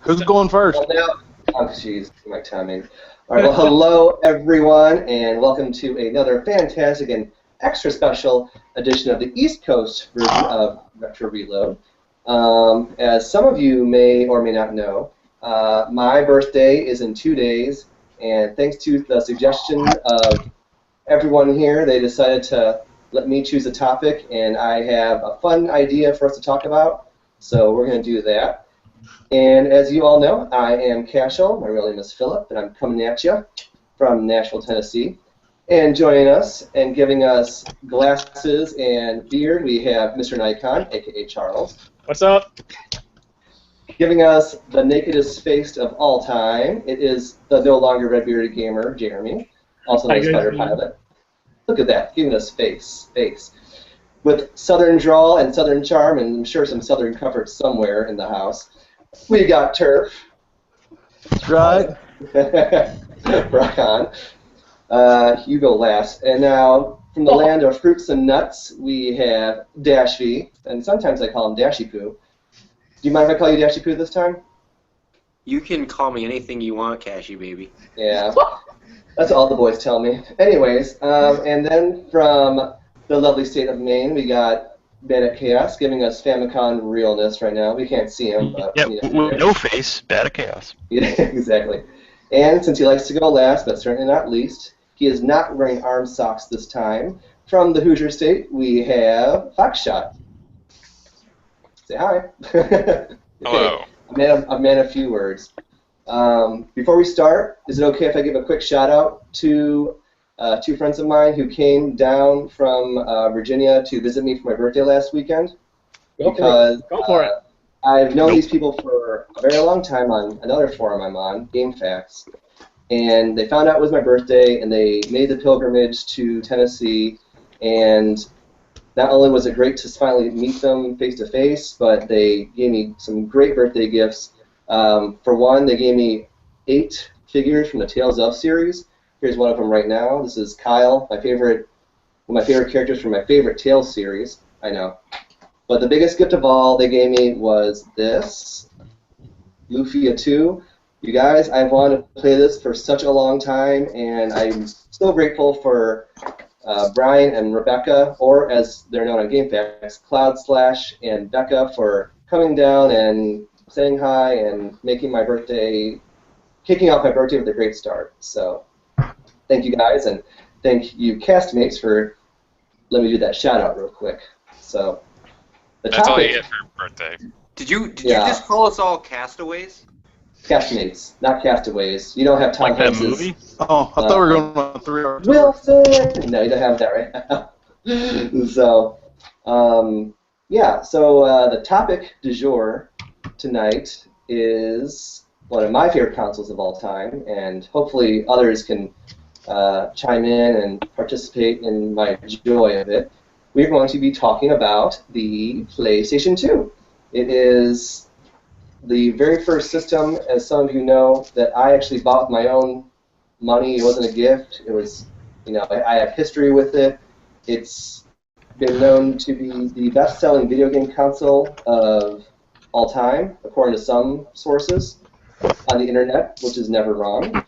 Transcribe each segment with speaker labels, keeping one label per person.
Speaker 1: Who's going first?
Speaker 2: Well, now, oh, jeez, my timing. All right, well, hello, everyone, and welcome to another fantastic and extra special edition of the East Coast version of Retro Reload. As some of you may or may not know, my birthday is in 2 days, and thanks to the suggestion of everyone here, they decided to let me choose a topic, and I have a fun idea for us to talk about, so we're going to do that. And as you all know, I am KASH. My real name is Philip, and I'm coming at you from Nashville, Tennessee. And joining us and giving us glasses and beard, we have Mr. Nikon, a.k.a. Charles.
Speaker 3: What's up?
Speaker 2: Giving us the nakedest face of all time, it is the no longer red-bearded gamer, Jeremy, also known as Spider Pilot. Look at that, giving us face. With southern drawl and southern charm, and I'm sure some southern comfort somewhere in the house. We got Turf.
Speaker 1: That's right.
Speaker 2: Rock on. You go last. And now, from the land of fruits and nuts, we have Dashy, and sometimes I call him Dashy Poo. Do you mind if I call you Dashy Poo this time?
Speaker 4: You can call me anything you want, Cashy baby.
Speaker 2: Yeah, that's all the boys tell me. Anyways, and then from the lovely state of Maine, we got Bad at Chaos, giving us Famicom realness right now. We can't see him, but
Speaker 5: no face, Bad at Chaos.
Speaker 2: Yeah, exactly. And since he likes to go last, but certainly not least, he is not wearing arm socks this time. From the Hoosier State, we have Foxshot. Say hi.
Speaker 5: Hello.
Speaker 2: A man of few words. Before we start, is it okay if I give a quick shout out to two friends of mine who came down from Virginia to visit me for my birthday last weekend?
Speaker 3: Go for it.
Speaker 2: I've known these people for a very long time on another forum I'm on, GameFAQs, and they found out it was my birthday, and they made the pilgrimage to Tennessee, and not only was it great to finally meet them face-to-face, but they gave me some great birthday gifts. For one, they gave me 8 figures from the Tales of series. Here's one of them right now. This is Kyle, one of my favorite characters from my favorite Tales series. I know. But the biggest gift of all they gave me was this, Lufia 2. You guys, I've wanted to play this for such a long time, and I'm so grateful for Brian and Rebecca, or as they're known on GameFAQs, Cloud Slash and Becca, for coming down and saying hi and making my birthday, kicking off my birthday with a great start. So thank you guys, and thank you castmates for letting me do that shout out real quick. So the
Speaker 5: That's
Speaker 2: topic,
Speaker 5: all you get for your birthday.
Speaker 4: Did you just call us all castaways?
Speaker 2: Castmates, not castaways. You don't have Tom
Speaker 5: Like that
Speaker 2: Hanks's
Speaker 5: movie?
Speaker 1: Oh, I thought we were going on 3 hours.
Speaker 2: Wilson. No, you don't have that right now. So, yeah. So the topic du jour tonight is one of my favorite consoles of all time, and hopefully others can chime in and participate in my joy of it. We're going to be talking about the PlayStation 2. It is the very first system, as some of you know, that I actually bought with my own money. It wasn't a gift. It was, I have history with it. It's been known to be the best-selling video game console of all time, according to some sources on the internet, which is never wrong.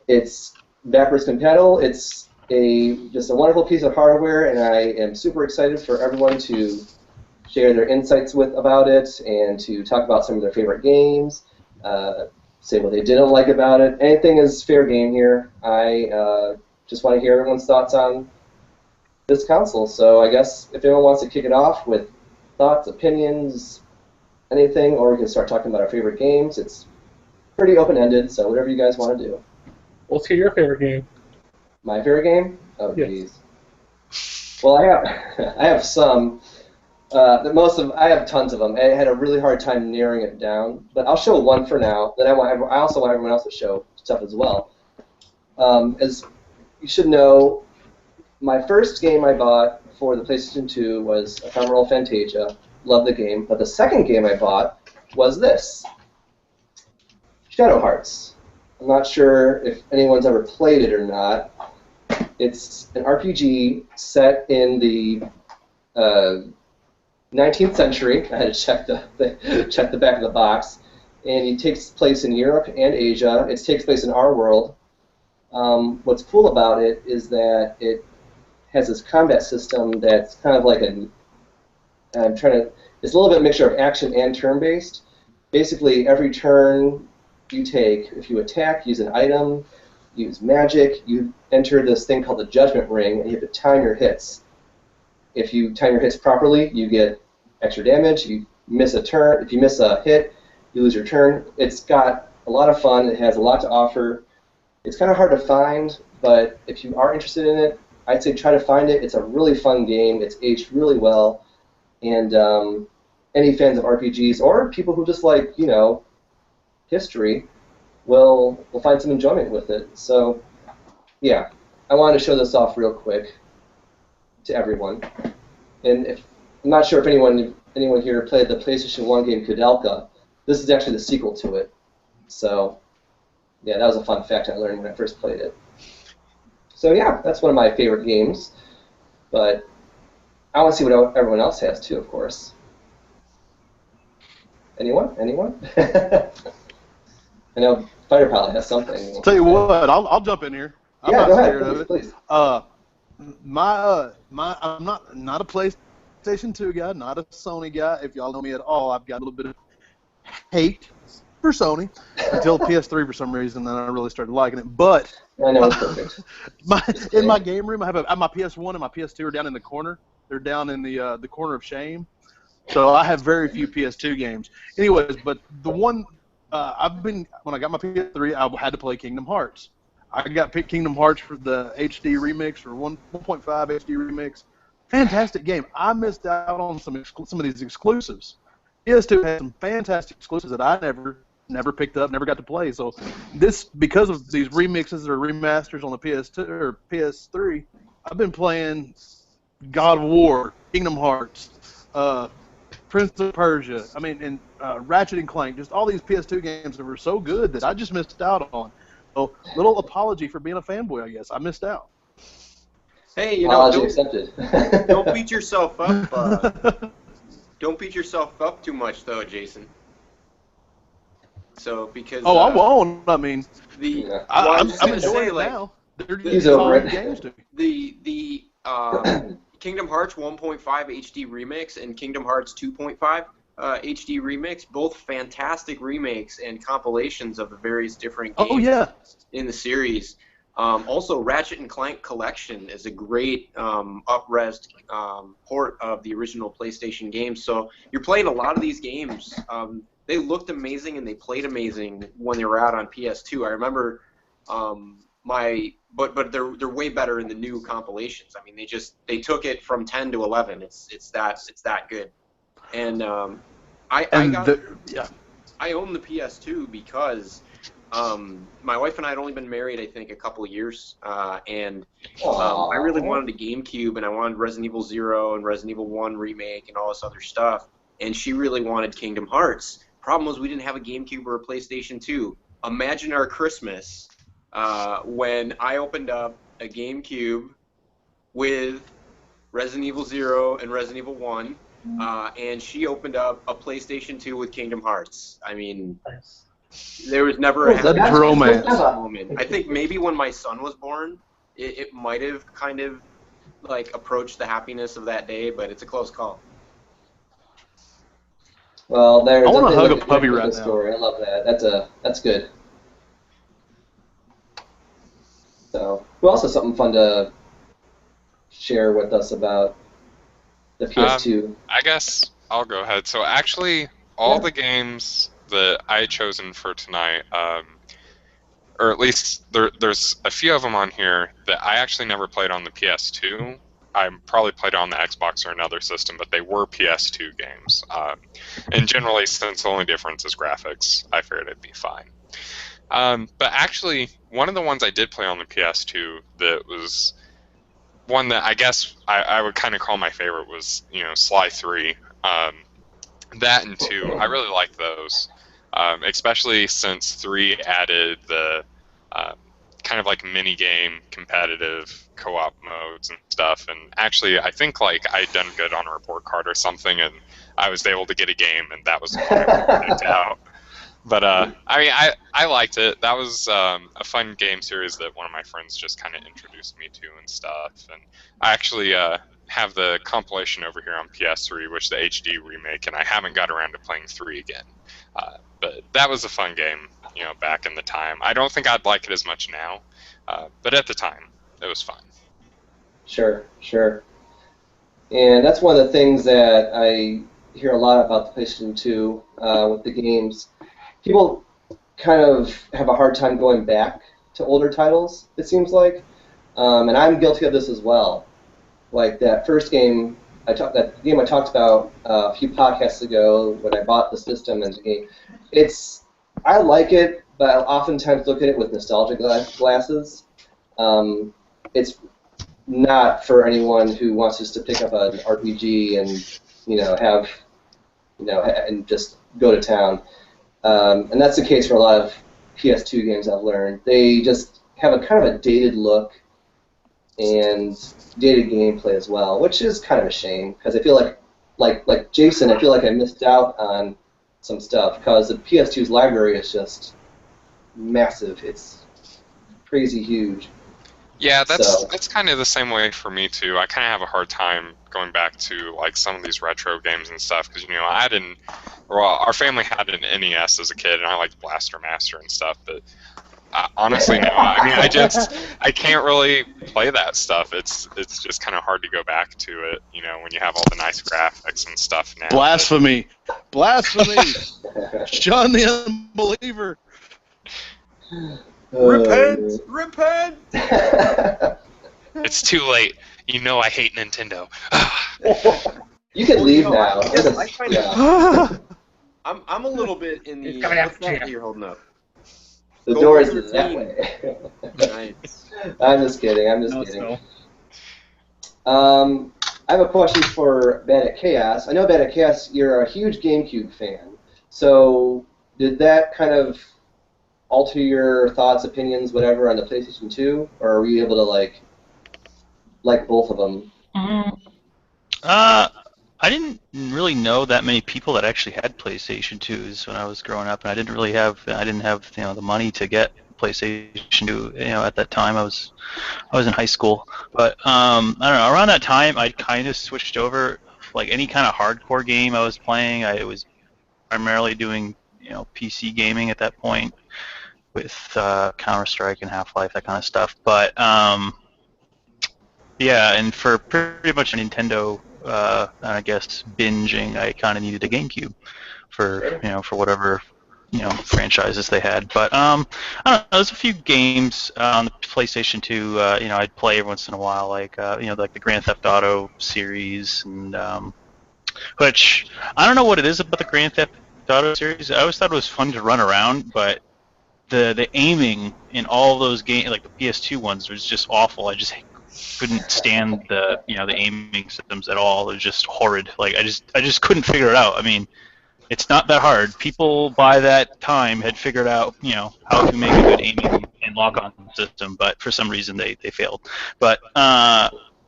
Speaker 2: It's backwards compatible. It's just a wonderful piece of hardware, and I am super excited for everyone to share their insights about it and to talk about some of their favorite games, say what they didn't like about it. Anything is fair game here. I just want to hear everyone's thoughts on this console. So I guess if anyone wants to kick it off with thoughts, opinions, anything, or we can start talking about our favorite games. It's pretty open-ended, so whatever you guys want to do.
Speaker 3: Let's hear your favorite game.
Speaker 2: My favorite game? Oh,
Speaker 3: Yes.
Speaker 2: jeez. Well, I have some. I have tons of them. I had a really hard time narrowing it down, but I'll show one for now. Then I also want everyone else to show stuff as well. As you should know, my first game I bought for the PlayStation 2 was Ephemeral Fantasia. Love the game. But the second game I bought was this, Shadow Hearts. I'm not sure if anyone's ever played it or not. It's an RPG set in the 19th century. I had to check the back of the box. and it takes place in Europe and Asia. It takes place in our world. What's cool about it is that it has this combat system that's kind of like it's a little bit mixture of action and turn-based. Basically, every turn you take, if you attack, use an item, use magic, you enter this thing called the Judgment Ring, and you have to time your hits. If you time your hits properly, you get extra damage. If you miss a hit, you lose your turn. It's got a lot of fun. It has a lot to offer. It's kind of hard to find, but if you are interested in it, I'd say try to find it. It's a really fun game. It's aged really well, and any fans of RPGs or people who just like, history will find some enjoyment with it. So, yeah, I wanted to show this off real quick to everyone. And I'm not sure if anyone here played the PlayStation 1 game Kudelka. This is actually the sequel to it. So, yeah, that was a fun fact I learned when I first played it. So, yeah, that's one of my favorite games. But I want to see what everyone else has, too, of course. Anyone? I know Fighter Pilot has something.
Speaker 1: Tell you what, I'll jump in here. I'm
Speaker 2: yeah,
Speaker 1: not
Speaker 2: go
Speaker 1: scared
Speaker 2: ahead,
Speaker 1: of
Speaker 2: please.
Speaker 1: it. I'm not a PlayStation 2 guy, not a Sony guy. If y'all know me at all, I've got a little bit of hate for Sony until PS3 for some reason, then I really started liking it. But
Speaker 2: I know it's perfect.
Speaker 1: in my game room, I have my PS1 and my PS2 are down in the corner. They're down in the corner of shame. So I have very few PS2 games. Anyways, but the one when I got my PS3, I had to play Kingdom Hearts. I got Kingdom Hearts for the HD remix, for 1.5 HD remix. Fantastic game. I missed out on some of these exclusives. PS2 had some fantastic exclusives that I never picked up, never got to play. So because of these remixes or remasters on the PS2 or PS3, I've been playing God of War, Kingdom Hearts, Prince of Persia, and Ratchet and Clank, just all these PS2 games that were so good that I just missed out on. So, little apology for being a fanboy, I guess. I missed out.
Speaker 4: Hey,
Speaker 2: apology accepted.
Speaker 4: Don't beat yourself up. Don't beat yourself up too much, though, Jason. So, because...
Speaker 1: I won't. I'm
Speaker 4: enjoying
Speaker 1: it now. They're
Speaker 2: He's over it.
Speaker 1: games to me.
Speaker 4: The Kingdom Hearts 1.5 HD remix and Kingdom Hearts 2.5 HD remix, both fantastic remakes and compilations of the various different games in the series. Also, Ratchet and Clank Collection is a great up-res port of the original PlayStation games. So you're playing a lot of these games. They looked amazing and they played amazing when they were out on PS2. I remember but they're way better in the new compilations. I mean, they took it from 10 to 11. It's that good. And I own the PS2 because my wife and I had only been married, I think, a couple of years, and I really wanted a GameCube, and I wanted Resident Evil 0 and Resident Evil 1 remake and all this other stuff, and she really wanted Kingdom Hearts. Problem was we didn't have a GameCube or a PlayStation 2. Imagine our Christmas when I opened up a GameCube with Resident Evil 0 and Resident Evil 1, and she opened up a PlayStation 2 with Kingdom Hearts. I mean, there was never a happy moment. I think maybe when my son was born, it might have kind of like approached the happiness of that day, but it's a close call.
Speaker 2: Well,
Speaker 1: I want to hug a puppy right now.
Speaker 2: Story. I love that. That's good. So, who else has something fun to share with us about the PS2?
Speaker 5: I guess I'll go ahead. So actually, all the games that I chosen for tonight, or at least there's a few of them on here that I actually never played on the PS2. I probably played on the Xbox or another system, but they were PS2 games. And generally, since the only difference is graphics, I figured it'd be fine. But actually, one of the ones I did play on the PS2 that was one that I guess I would kind of call my favorite was, Sly 3. That and 2, I really liked those, especially since 3 added the kind of like mini-game competitive co-op modes and stuff. And actually, I think like I'd done good on a report card or something, and I was able to get a game, and that was the one I picked out. But I mean, I liked it. That was a fun game series that one of my friends just kind of introduced me to and stuff. And I actually have the compilation over here on PS3, which the HD remake, and I haven't got around to playing 3 again. But that was a fun game, back in the time. I don't think I'd like it as much now, but at the time, it was fun.
Speaker 2: Sure. And that's one of the things that I hear a lot about the PlayStation 2 with the games. People kind of have a hard time going back to older titles, it seems like. And I'm guilty of this as well. Like that first game, that game I talked about a few podcasts ago when I bought the system and the game. I like it, but I oftentimes look at it with nostalgia glasses. It's not for anyone who wants just to pick up an RPG and have and just go to town. And that's the case for a lot of PS2 games I've learned. They just have a kind of a dated look and dated gameplay as well, which is kind of a shame because I feel like Jason, I feel like I missed out on some stuff because the PS2's library is just massive. It's crazy huge.
Speaker 5: Yeah, that's kind of the same way for me too. I kind of have a hard time going back to like some of these retro games and stuff because our family had an NES as a kid, and I liked Blaster Master and stuff. But honestly, no. I mean, I can't really play that stuff. It's just kind of hard to go back to it, when you have all the nice graphics and stuff now.
Speaker 1: Blasphemy! John the Unbeliever.
Speaker 4: Repent!
Speaker 5: It's too late. I hate Nintendo.
Speaker 2: You can leave now.
Speaker 4: I'm a little bit in the. What's that you're holding up?
Speaker 2: The door is that way.
Speaker 4: Nice.
Speaker 2: I'm just kidding. I have a question for Bandit Chaos. I know Bandit Chaos, you're a huge GameCube fan. So did that kind of alter your thoughts, opinions, whatever, on the PlayStation 2, or were you able to like both of them?
Speaker 6: I didn't really know that many people that actually had PlayStation 2s when I was growing up, and I didn't have the money to get PlayStation 2. At that time I was in high school, but I don't know. Around that time, I kind of switched over. Like any kind of hardcore game I was playing, I was primarily doing PC gaming at that point with Counter-Strike and Half-Life, that kind of stuff. But yeah, and for pretty much Nintendo, I guess binging, I kind of needed a GameCube for whatever franchises they had. But I don't know. There's a few games on the PlayStation 2. I'd play every once in a while, like like the Grand Theft Auto series, and which I don't know what it is about the Grand Theft Auto series. I always thought it was fun to run around, but the aiming in all those games, like the PS2 ones, was just awful. I just couldn't stand the aiming systems at all. It was just horrid. Like I just couldn't figure it out. I mean, it's not that hard. People by that time had figured out how to make a good aiming and lock-on system, but for some reason they failed. But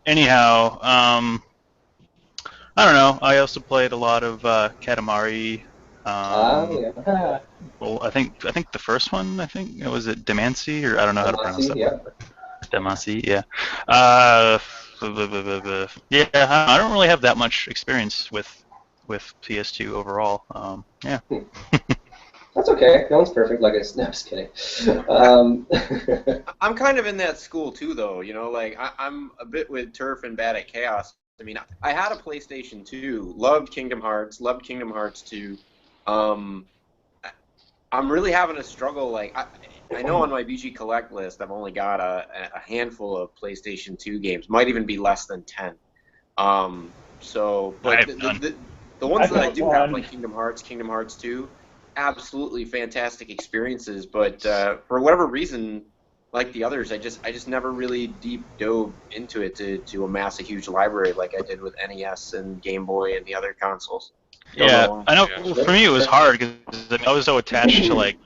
Speaker 6: anyhow, I don't know. I also played a lot of Katamari.
Speaker 2: Yeah.
Speaker 6: Well, I think the first one. Was it Demacy, or I don't know how to pronounce that.
Speaker 2: Yeah.
Speaker 6: Demacy, yeah. Yeah, I don't really have that much experience with PS2 overall. Yeah.
Speaker 2: That's okay. No one's perfect. No, I'm just kidding.
Speaker 4: I'm kind of in that school too, though. I'm a bit with Turf and Bad at Chaos. I mean, I had a PlayStation 2. Loved Kingdom Hearts. 2. I'm really having a struggle. I know on my BG Collect list, I've only got a handful of PlayStation 2 games. Might even be less than 10. But the ones that I do have, like Kingdom Hearts 2, absolutely fantastic experiences. But for whatever reason, like the others, I just never really deep dove into it to amass a huge library like I did with NES and Game Boy and the other consoles.
Speaker 6: Yeah, I know. For me, it was hard because I was so attached to like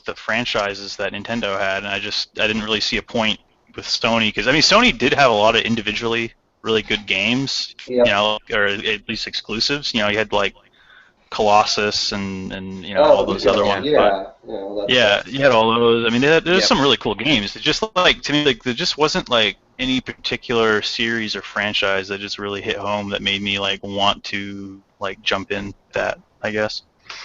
Speaker 6: the franchises that Nintendo had, and I didn't really see a point with Sony, because Sony did have a lot of individually really good games,
Speaker 2: Yep.
Speaker 6: or at least exclusives. You had like Colossus and you know all those other ones. Yeah, you had all those. I mean, there's some really cool games. It just like to me, like there just wasn't like any particular series or franchise that just really hit home that made me like want to like jump in that, I guess.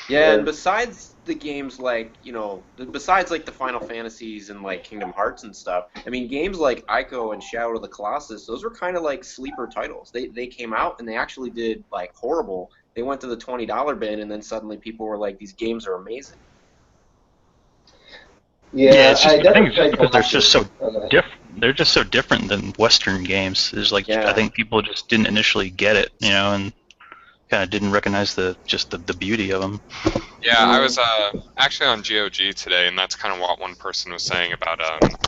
Speaker 4: Yeah, and besides the games like, you know, besides like the Final Fantasies and like Kingdom Hearts and stuff, I mean, games like Ico and Shadow of the Colossus, those were kind of like sleeper titles. They came out and they actually did like horrible. They went to the $20 bin and then suddenly people were like, these games are amazing.
Speaker 6: Yeah, it's just, I think it's just because they're just so different. They're just so different than Western games. There's like I think people just didn't initially get it, you know, and kind of didn't recognize the beauty of them.
Speaker 5: Yeah, I was actually on GOG today, and that's kind of what one person was saying about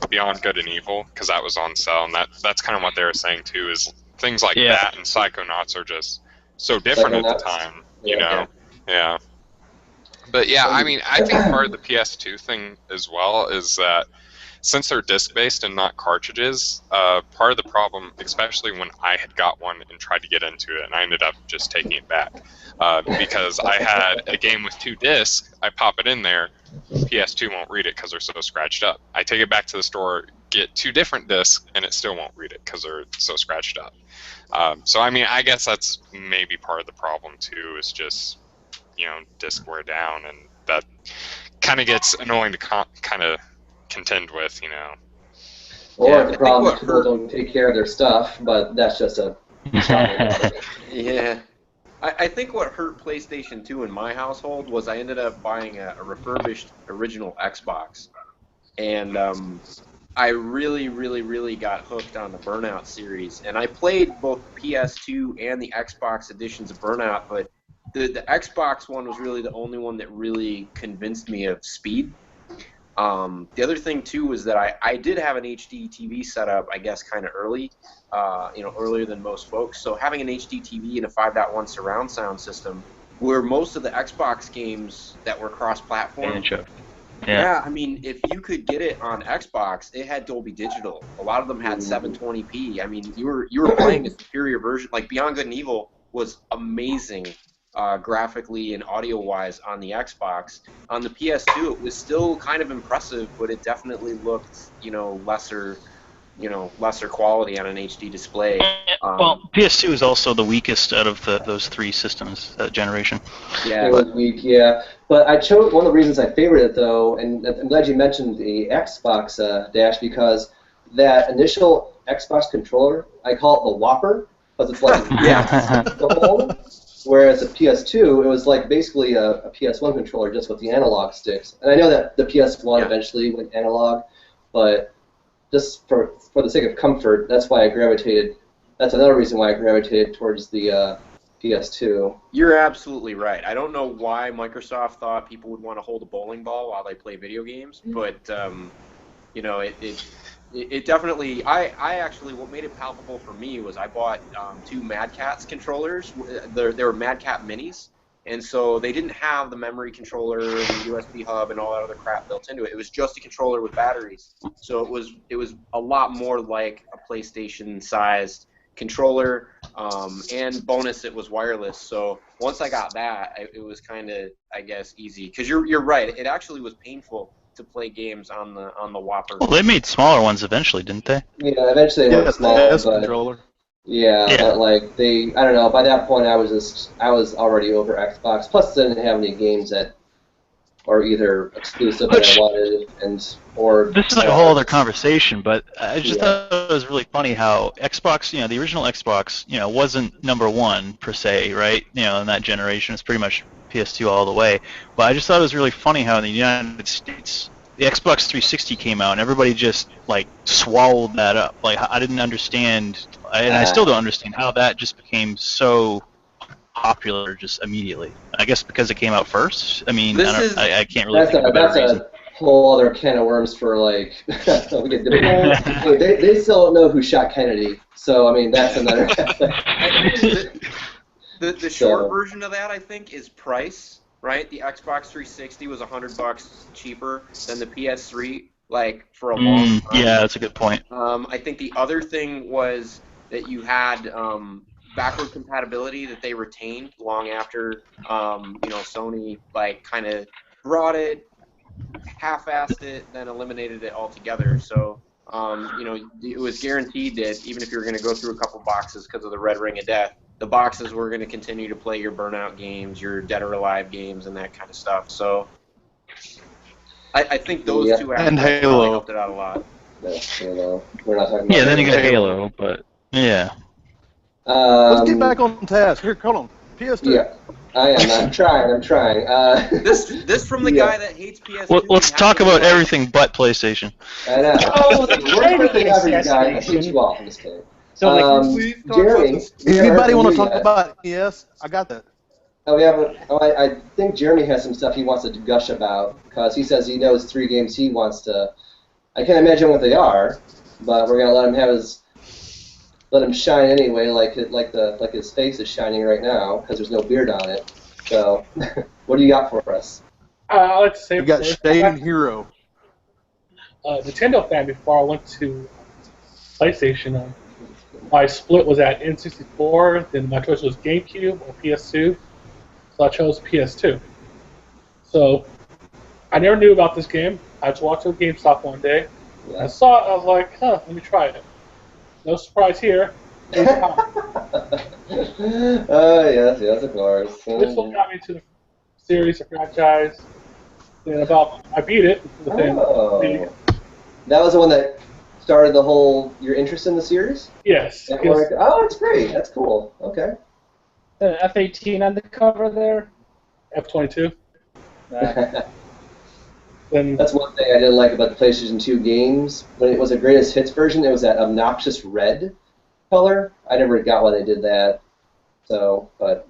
Speaker 5: Beyond Good and Evil, because that was on sale, and that's kind of what they were saying too, is things like that and Psychonauts are just so different at the time, you know? Yeah. But yeah, I mean, I think part of the PS2 thing as well is that since they're disc-based and not cartridges, part of the problem, especially when I had got one and tried to get into it, and I ended up just taking it back, because I had a game with 2 discs, I pop it in there, PS2 won't read it because they're so scratched up. I take it back to the store, get 2 different discs, and it still won't read it because they're so scratched up. So, I mean, I guess that's maybe part of the problem, too, is just, you know, disc wear down, and that kind of gets annoying to kind of contend with, you know.
Speaker 2: Or the problem is people don't take care of their stuff, but that's just a
Speaker 4: yeah. I think what hurt PlayStation 2 in my household was I ended up buying a refurbished original Xbox. And I really, really, really got hooked on the Burnout series. And I played both PS2 and the Xbox editions of Burnout, but the Xbox one was really the only one that really convinced me of speed. The other thing, too, was that I did have an HD TV set up, I guess, kind of early, you know, earlier than most folks. So having an HD TV and a 5.1 surround sound system, where most of the Xbox games that were cross-platform, I mean, if you could get it on Xbox, it had Dolby Digital. A lot of them had 720p. I mean, you were playing a superior version. Like Beyond Good and Evil was amazing. Graphically and audio-wise on the Xbox. On the PS2, it was still kind of impressive, but it definitely looked, you know, lesser quality on an HD display.
Speaker 6: Well, PS2 is also the weakest out of those 3 systems that generation.
Speaker 2: Yeah, it was weak. Yeah, but I chose one of the reasons I favored it though, and I'm glad you mentioned the Xbox Dash, because that initial Xbox controller, I call it the Whopper, because it's like whereas the PS2, it was like basically a PS1 controller just with the analog sticks. And I know that the PS1 eventually went analog, but just for the sake of comfort, that's why I gravitated. That's another reason why I gravitated towards the PS2.
Speaker 4: You're absolutely right. I don't know why Microsoft thought people would want to hold a bowling ball while they play video games, but you know, it definitely. I actually, what made it palpable for me was I bought 2 Mad Catz controllers. They were Mad Cat Minis, and so they didn't have the memory controller and the USB hub and all that other crap built into it. It was just a controller with batteries. So it was a lot more like a PlayStation-sized controller, and bonus, it was wireless. So once I got that, it was kind of, I guess, easy. Because you're right. It actually was painful to play games on the Whopper.
Speaker 6: Well, they made smaller ones eventually, didn't they?
Speaker 2: Yeah, eventually they went smaller, but controller. Yeah, but like I don't know. By that point, I was already over Xbox. Plus, they didn't have any games that are either exclusive that I wanted, or
Speaker 6: this is like a whole other conversation. But I just thought it was really funny how Xbox, you know, the original Xbox, you know, wasn't #1 per se, right? You know, in that generation, it's pretty much PS2 all the way. But I just thought it was really funny how in the United States the Xbox 360 came out and everybody just like swallowed that up. Like I didn't understand, and I still don't understand how that just became so popular just immediately. I guess because it came out first. I mean, I can't really think of a better reason.
Speaker 2: That's a whole other can of worms for like. They still don't know who shot Kennedy, so I mean that's another.
Speaker 4: The short version of that, I think, is price, right? The Xbox 360 was $100 cheaper than the PS3, like, for a long time.
Speaker 6: Yeah, that's a good point.
Speaker 4: I think the other thing was that you had backward compatibility that they retained long after Sony like kind of brought it, half-assed it, then eliminated it altogether. So it was guaranteed that even if you were going to go through a couple boxes because of the Red Ring of Death, the boxes were going to continue to play your Burnout games, your Dead or Alive games, and that kind of stuff. So I think those two aspects probably helped it out a lot.
Speaker 2: That's Halo. We're not talking about
Speaker 6: Yeah, then you got Halo, but yeah.
Speaker 1: Let's get back on task. Here, hold on. PS2.
Speaker 2: Yeah, I am. I'm trying.
Speaker 4: This from the guy that hates PS2.
Speaker 6: Well, let's talk about everything but PlayStation.
Speaker 2: I know.
Speaker 3: Oh, the
Speaker 2: Worst thing ever, you
Speaker 3: yes,
Speaker 2: guys. I hate you all. I'm just kidding.
Speaker 3: So,
Speaker 2: Jeremy,
Speaker 1: Anybody want to talk about NES? I got that.
Speaker 2: Oh, we haven't. Oh, I think Jeremy has some stuff he wants to gush about because he says he knows 3 games he wants to. I can't imagine what they are, but we're gonna let him shine anyway, like his face is shining right now because there's no beard on it. So, what do you got for us?
Speaker 3: I like to say
Speaker 1: We got Shade and Hero.
Speaker 3: Nintendo fan before I went to PlayStation. My split was at N64, then my choice was GameCube or PS2, so I chose PS2. So I never knew about this game. I just walked to a GameStop one day.
Speaker 2: Yeah.
Speaker 3: I saw it. I was like, let me try it. No surprise here.
Speaker 2: Yes, of course.
Speaker 3: This one got me to the series, the franchise. Then I beat it.
Speaker 2: Oh. That was the one that started your interest in the series?
Speaker 3: Yes.
Speaker 2: Oh, that's great. That's cool. Okay.
Speaker 7: The F-18 on the cover there.
Speaker 3: F-22.
Speaker 2: That's one thing I didn't like about the PlayStation 2 games. When it was a greatest hits version, it was that obnoxious red color. I never got why they did that. So, but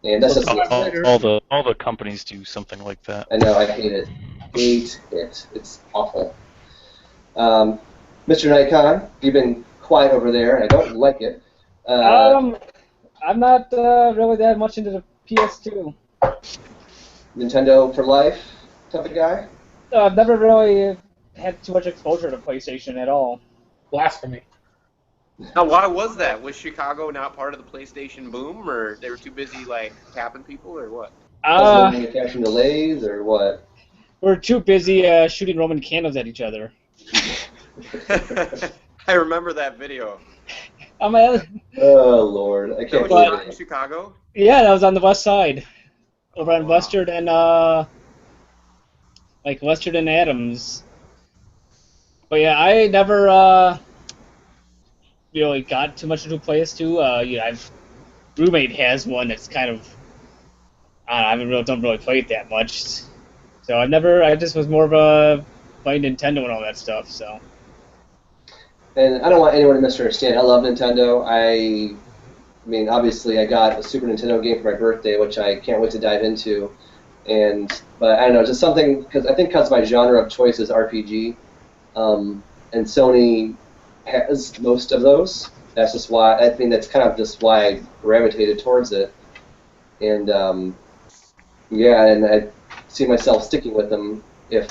Speaker 2: that's just
Speaker 6: all the companies do something like that.
Speaker 2: I know. I hate it. Hate it. It's awful. Mr. Nikon, you've been quiet over there, and I don't like it.
Speaker 7: I'm not really that much into the PS2.
Speaker 2: Nintendo for life type of guy?
Speaker 7: I've never really had too much exposure to PlayStation at all.
Speaker 3: Blasphemy.
Speaker 4: Now, why was that? Was Chicago not part of the PlayStation boom, or they were too busy like tapping people, or what?
Speaker 2: Manufacturing delays, or what?
Speaker 7: We're too busy shooting Roman candles at each other.
Speaker 4: I remember that video.
Speaker 2: Oh Lord, I can't
Speaker 4: believe it. In Chicago?
Speaker 7: Yeah, that was on the west side, over on Western and Western and Adams. But yeah, I never really got too much into PS2. Roommate has one that's kind of I don't really play it that much. So I just was more of a playing Nintendo and all that stuff. So.
Speaker 2: And I don't want anyone to misunderstand. I love Nintendo. I mean, obviously, I got a Super Nintendo game for my birthday, which I can't wait to dive into. But I don't know, just something because my genre of choice is RPG, and Sony has most of those. That's just why that's kind of just why I gravitated towards it. And and I see myself sticking with them if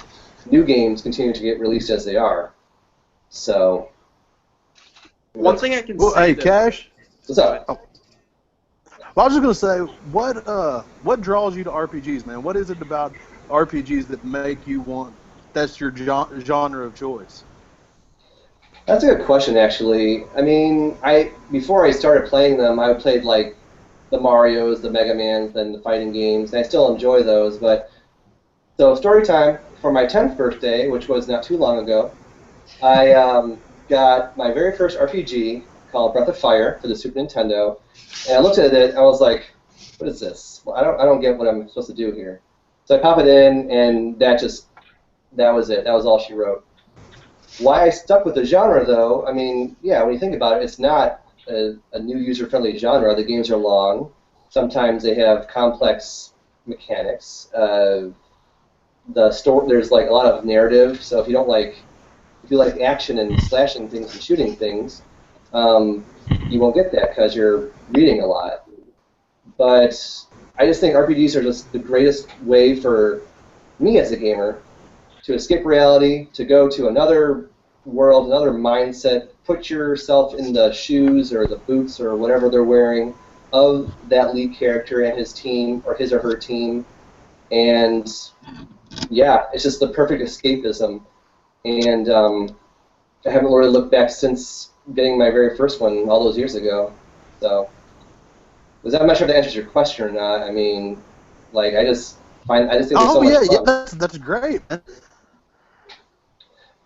Speaker 2: new games continue to get released as they are. So.
Speaker 4: One thing I can say.
Speaker 1: Hey, Cash.
Speaker 2: What's up?
Speaker 1: Oh. Well, I was just gonna say, what draws you to RPGs, man? What is it about RPGs that make you want? That's your genre of choice.
Speaker 2: That's a good question, actually. I mean, before I started playing them, I played like the Marios, the Mega Mans, and the fighting games, and I still enjoy those. So story time for my 10th birthday, which was not too long ago, I got my very first RPG called Breath of Fire for the Super Nintendo, and I looked at it and I was like, "What is this? Well, I don't get what I'm supposed to do here." So I pop it in, and that was it. That was all she wrote. Why I stuck with the genre, though, I mean, yeah, when you think about it, it's not a new user-friendly genre. The games are long. Sometimes they have complex mechanics. There's like a lot of narrative. So if you like action and slashing things and shooting things, you won't get that because you're reading a lot. But I just think RPGs are just the greatest way for me as a gamer to escape reality, to go to another world, another mindset. Put yourself in the shoes or the boots or whatever they're wearing of that lead character and his team or his or her team, and yeah, it's just the perfect escapism. And I haven't really looked back since getting my very first one all those years ago. So, I'm not sure if that answers your question or not. I mean, like I just think there's so much fun.
Speaker 1: That's great, man.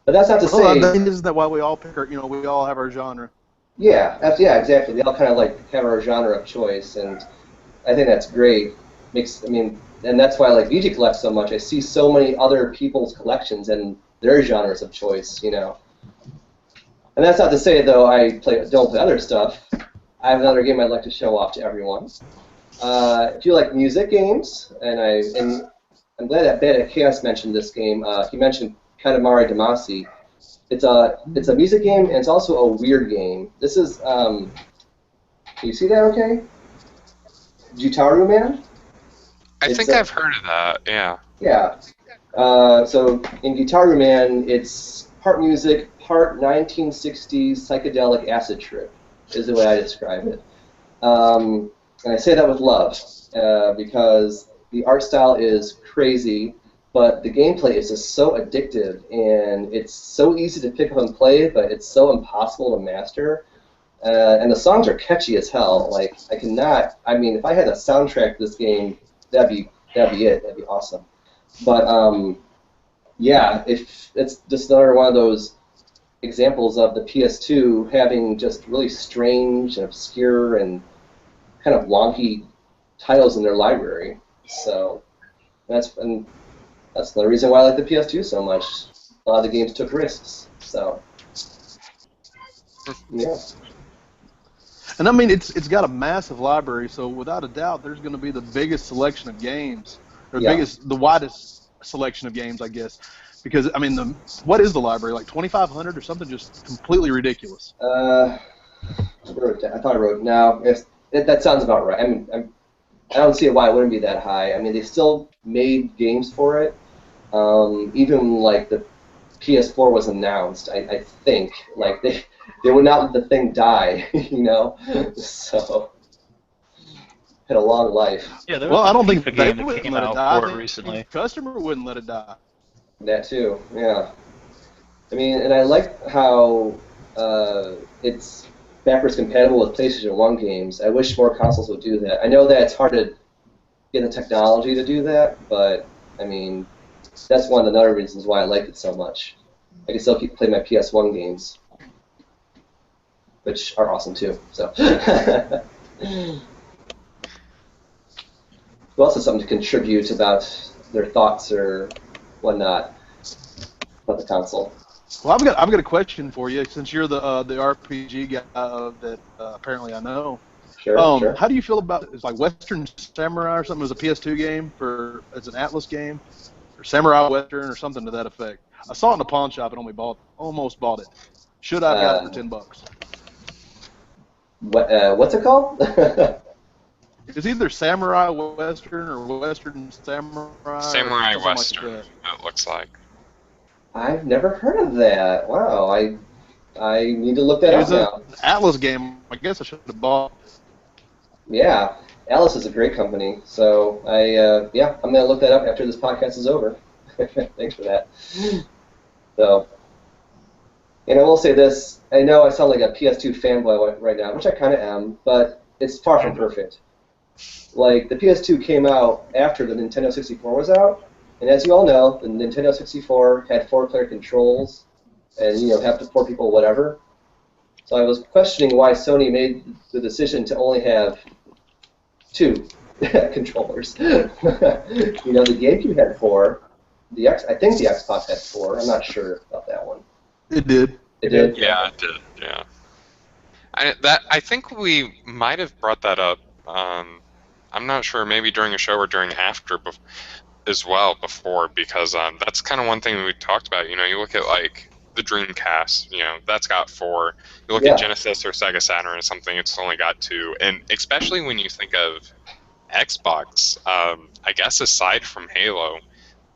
Speaker 2: But that's not to say.
Speaker 1: Isn't that why we all pick our, we all have our genre?
Speaker 2: Yeah, exactly. We all kind of like have our genre of choice, and I think that's great. And that's why I like VG Collect so much. I see so many other people's collections and their genres of choice, And that's not to say though don't play other stuff. I have another game I'd like to show off to everyone. If you like music games, and I'm glad that Beta Chaos mentioned this game. He mentioned Katamari Damacy. It's a music game, and it's also a weird game. This is, can you see that okay? Jutaru Man?
Speaker 5: I think I've heard of that, yeah.
Speaker 2: Yeah. So in Jutaru Man, it's part music, part 1960s psychedelic acid trip, is the way I describe it. And I say that with love, because the art style is crazy, but the gameplay is just so addictive, and it's so easy to pick up and play, but it's so impossible to master. And the songs are catchy as hell. Like, if I had a soundtrack to this game, that'd be it. That'd be awesome. But yeah, if it's just another one of those examples of the PS2 having just really strange and obscure and kind of wonky titles in their library. So that's another reason why I like the PS2 so much. A lot of the games took risks. So yeah.
Speaker 1: And I mean, it's got a massive library, so without a doubt, there's going to be the biggest selection of games, or the widest selection of games, I guess. Because I mean, what is the library, like 2,500 or something, just completely ridiculous?
Speaker 2: I thought I wrote no. That sounds about right. I mean, I don't see why it wouldn't be that high. I mean, they still made games for it. Even like the PS4 was announced, I think. Like they would not let the thing die, So had a long life.
Speaker 6: Yeah,
Speaker 1: I don't think
Speaker 6: the
Speaker 1: they
Speaker 6: game that
Speaker 1: wouldn't
Speaker 6: came
Speaker 1: let it
Speaker 6: out
Speaker 1: die.
Speaker 6: for it recently.
Speaker 1: The customer wouldn't let it die.
Speaker 2: That too, yeah. I mean, and I like how it's backwards compatible with PlayStation 1 games. I wish more consoles would do that. I know that it's hard to get the technology to do that, but I mean, that's one of the other reasons why I like it so much. I can still play my PS1 games, which are awesome too. So, who else has something to contribute about their thoughts or whatnot about the console?
Speaker 1: Well, I've got a question for you, since you're the RPG guy that apparently I know.
Speaker 2: Sure.
Speaker 1: How do you feel about it's like Western Samurai or something? It was a PS2 game it's an Atlas game, or Samurai Western or something to that effect. I saw it in a pawn shop and almost bought it. Should I have got it for $10?
Speaker 2: What's it called?
Speaker 1: It's either Samurai Western or Western Samurai.
Speaker 5: Samurai
Speaker 1: or
Speaker 5: Western,
Speaker 1: like
Speaker 5: it looks like.
Speaker 2: I've never heard of that. Wow, I need to look that up now.
Speaker 1: It was an Atlas game. I guess I should have bought.
Speaker 2: Yeah, Alice is a great company. So I'm gonna look that up after this podcast is over. Thanks for that. So, and I will say this: I know I sound like a PS2 fanboy right now, which I kind of am, but it's far from perfect. Like, the PS2 came out after the Nintendo 64 was out, and as you all know, the Nintendo 64 had 4-player controls, and have to 4 people, whatever. So I was questioning why Sony made the decision to only have 2 controllers. The GameCube had 4. I think the Xbox had 4. I'm not sure about that one.
Speaker 1: It did.
Speaker 2: It did?
Speaker 5: Yeah, it did. Yeah. I think we might have brought that up. I'm not sure. Maybe during a show or during after as well before, because that's kind of one thing we talked about. You look at like the Dreamcast. That's got 4. You look at Genesis or Sega Saturn or something. It's only got 2. And especially when you think of Xbox, I guess aside from Halo,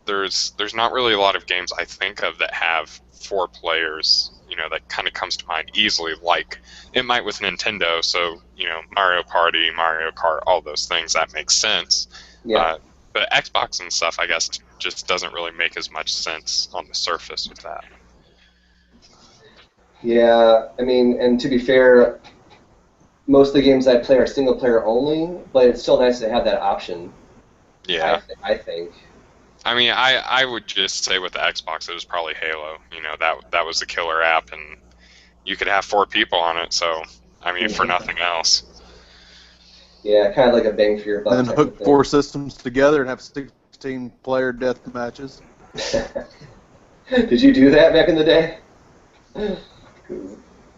Speaker 5: there's not really a lot of games I think of that have 4 players that kind of comes to mind easily, like it might with Nintendo. So Mario Party, Mario Kart, all those things, that makes sense.
Speaker 2: Yeah.
Speaker 5: But Xbox and stuff, I guess, just doesn't really make as much sense on the surface with that.
Speaker 2: Yeah, I mean, and to be fair, most of the games I play are single player only, but it's still nice to have that option.
Speaker 5: Yeah.
Speaker 2: I think.
Speaker 5: I mean, I would just say with the Xbox, it was probably Halo. That was the killer app, and you could have 4 people on it. So, I mean, for nothing else.
Speaker 2: Yeah, kind of like a bang for your buck.
Speaker 1: And hook 4 systems together and have 16-player death matches.
Speaker 2: Did you do that back in the day?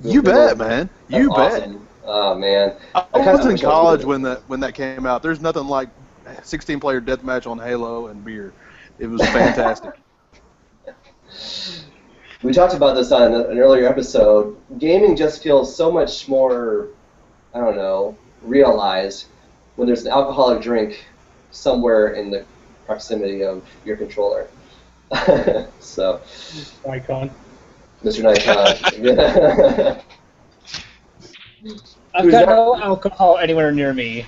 Speaker 1: You bet, man. You bet.
Speaker 2: Awesome. Oh man.
Speaker 1: I was in college when that came out. There's nothing like 16-player deathmatch on Halo and beer. It was fantastic.
Speaker 2: We talked about this on an earlier episode. Gaming just feels so much more, I don't know, realized when there's an alcoholic drink somewhere in the proximity of your controller. So.
Speaker 3: Nikon.
Speaker 2: Mr. Nikon.
Speaker 7: I've got no alcohol anywhere near me.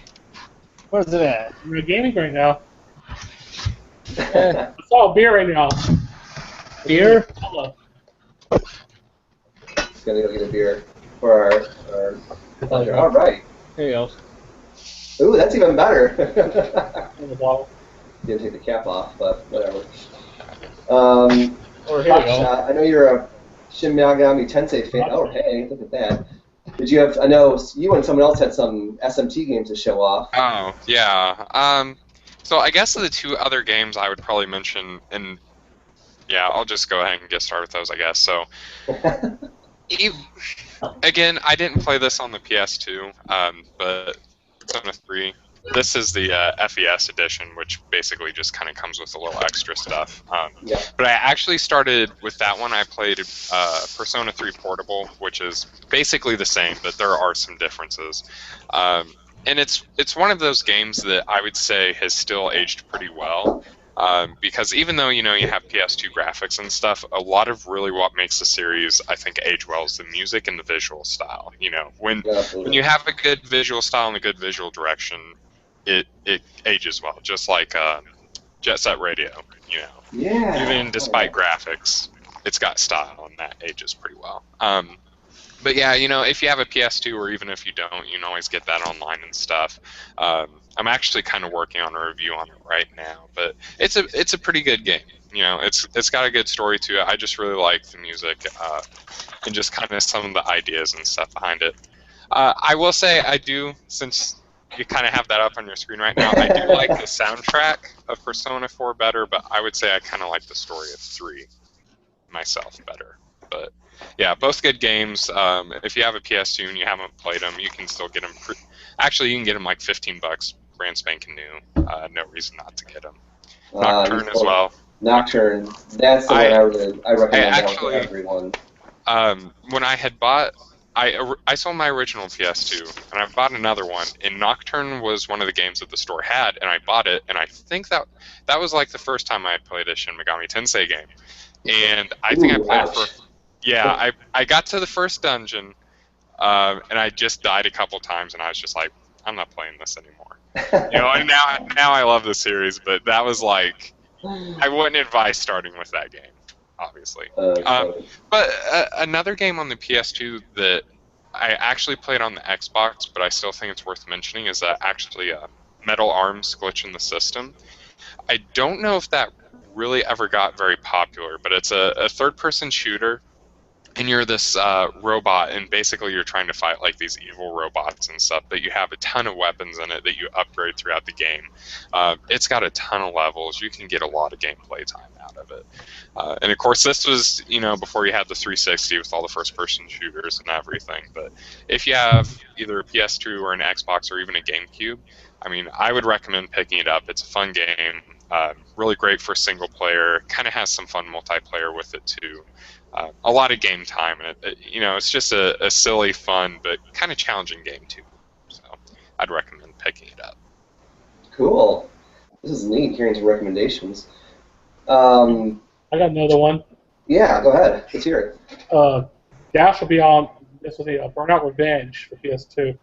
Speaker 7: Where's it at?
Speaker 3: We're gaming right now. It's all beer right now.
Speaker 7: Beer?
Speaker 3: Hello.
Speaker 2: Gonna go get a beer for our pleasure. All right.
Speaker 7: There you go.
Speaker 2: Ooh, that's even better.
Speaker 3: In the bottle.
Speaker 2: Didn't take the cap off, but whatever.
Speaker 7: Or here you go.
Speaker 2: I know you're a Shin Megami Tensei fan. Oh, hey, look at that. Did you have? I know you and someone else had some SMT games to show off.
Speaker 5: Oh yeah. So I guess the 2 other games I would probably mention, and yeah, I'll just go ahead and get started with those, I guess. So again, I didn't play this on the PS2, but Persona 3. This is the FES edition, which basically just kind of comes with a little extra stuff.
Speaker 2: Yeah.
Speaker 5: But I actually started with that one. I played Persona 3 Portable, which is basically the same, but there are some differences. And it's one of those games that I would say has still aged pretty well. Because even though you have PS2 graphics and stuff, a lot of really what makes the series, I think, age well is the music and the visual style. When you have a good visual style and a good visual direction, it ages well, just like Jet Set Radio.
Speaker 2: Yeah.
Speaker 5: Even despite graphics, it's got style, and that ages pretty well. But yeah, if you have a PS2, or even if you don't, you can always get that online and stuff. I'm actually kind of working on a review on it right now, but it's a pretty good game. It's got a good story to it. I just really like the music and just kind of some of the ideas and stuff behind it. I will say I do, since you kind of have that up on your screen right now, I do like the soundtrack of Persona 4 better, but I would say I kind of like the story of 3 myself better. But yeah, both good games. If you have a PS2 and you haven't played them, you can still get them. Actually, you can get them like $15, brand spanking new. No reason not to get them. Nocturne as well.
Speaker 2: Nocturne. That's the one I recommend to everyone.
Speaker 5: When I had bought, I sold my original PS2, and I bought another one, and Nocturne was one of the games that the store had, and I bought it, and I think that was like the first time I had played a Shin Megami Tensei game. And I think I played it for... Yeah, I got to the first dungeon, and I just died a couple times, and I was just like, I'm not playing this anymore. And now I love the series, but that was like... I wouldn't advise starting with that game, obviously. But another game on the PS2 that I actually played on the Xbox, but I still think it's worth mentioning, is actually Metal Arms Glitch in the System. I don't know if that really ever got very popular, but it's a third-person shooter, and you're this robot, and basically you're trying to fight like these evil robots and stuff, but you have a ton of weapons in it that you upgrade throughout the game. It's got a ton of levels. You can get a lot of gameplay time out of it. And of course, this was, before you had the 360 with all the first-person shooters and everything. But if you have either a PS2 or an Xbox or even a GameCube, I mean, I would recommend picking it up. It's a fun game, really great for single player, kind of has some fun multiplayer with it too. A lot of game time, and it's just a silly, fun, but kind of challenging game too. So I'd recommend picking it up.
Speaker 2: Cool. This is neat, hearing some recommendations.
Speaker 3: I got another one.
Speaker 2: Yeah, go ahead. Let's hear it.
Speaker 3: Dash will be on. This was a Burnout Revenge for PS2.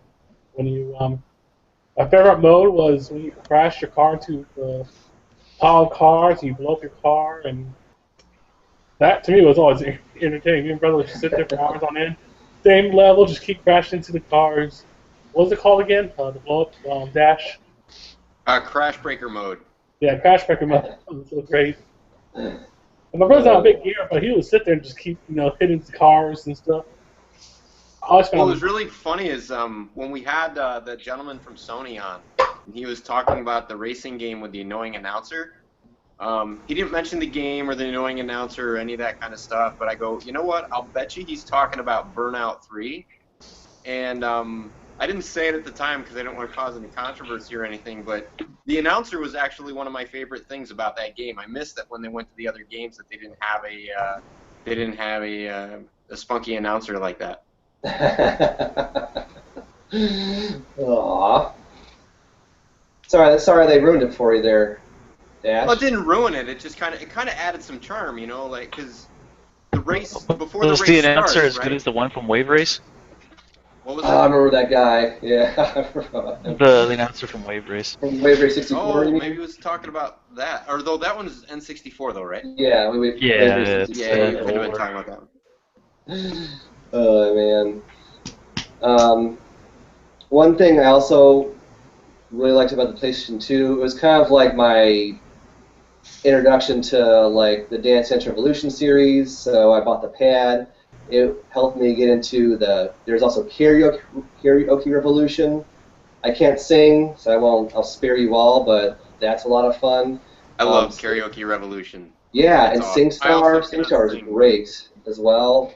Speaker 3: When you my favorite mode was when you crash your car into the pile of cars and you blow up your car, and that to me was always entertaining. Me and brother would just sit there for hours on end, same level, just keep crashing into the cars. What was it called again? The blow up Dash.
Speaker 4: Crash Breaker mode.
Speaker 3: Yeah, Crash Breaker mode. It was so great. And my brother's not a big gamer, but he would sit there and just keep hitting the cars and stuff.
Speaker 4: What was really funny is when we had the gentleman from Sony on, and he was talking about the racing game with the annoying announcer. He didn't mention the game or the annoying announcer or any of that kind of stuff, but I go, you know what? I'll bet you he's talking about Burnout 3. And I didn't say it at the time because I didn't want to cause any controversy or anything, but the announcer was actually one of my favorite things about that game. I missed that when they went to the other games that they didn't have a spunky announcer like that.
Speaker 2: Aww. Sorry they ruined it for you there, Dash.
Speaker 4: Well, it didn't ruin it. It just kind of added some charm, like because the race before the race
Speaker 6: was the announcer
Speaker 4: starts,
Speaker 6: as good as the one from Wave Race?
Speaker 4: What was that?
Speaker 2: I remember that guy. Yeah, I forgot him.
Speaker 6: The announcer from Wave Race.
Speaker 2: From Wave Race 64.
Speaker 4: Oh, maybe he was talking about that. Or though that one's N64 though, right?
Speaker 2: Yeah,
Speaker 6: Yeah,
Speaker 2: Wave
Speaker 4: Yeah,
Speaker 2: Race
Speaker 4: you
Speaker 2: 64.
Speaker 4: could have been talking about that one.
Speaker 2: Oh man. One thing I also really liked about the PlayStation 2, it was kind of like my introduction to like the Dance Dance Revolution series. So I bought the pad. It helped me get into there's also karaoke Revolution. I can't sing, so I'll spare you all, but that's a lot of fun.
Speaker 4: I love Karaoke Revolution.
Speaker 2: Yeah,
Speaker 4: That's
Speaker 2: and
Speaker 4: awesome.
Speaker 2: SingStar is great as well.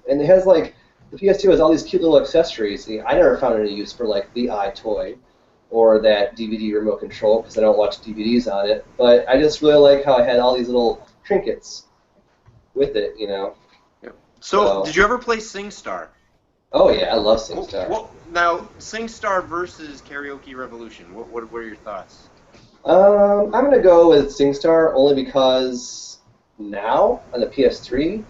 Speaker 2: And it has like, the PS2 has all these cute little accessories. I never found any use for like the iToy or that DVD remote control because I don't watch DVDs on it. But I just really like how I had all these little trinkets with it,
Speaker 4: So, did you ever play SingStar?
Speaker 2: Oh yeah, I love SingStar.
Speaker 4: Now, SingStar versus Karaoke Revolution. What are your thoughts?
Speaker 2: I'm gonna go with SingStar only because now on the PS3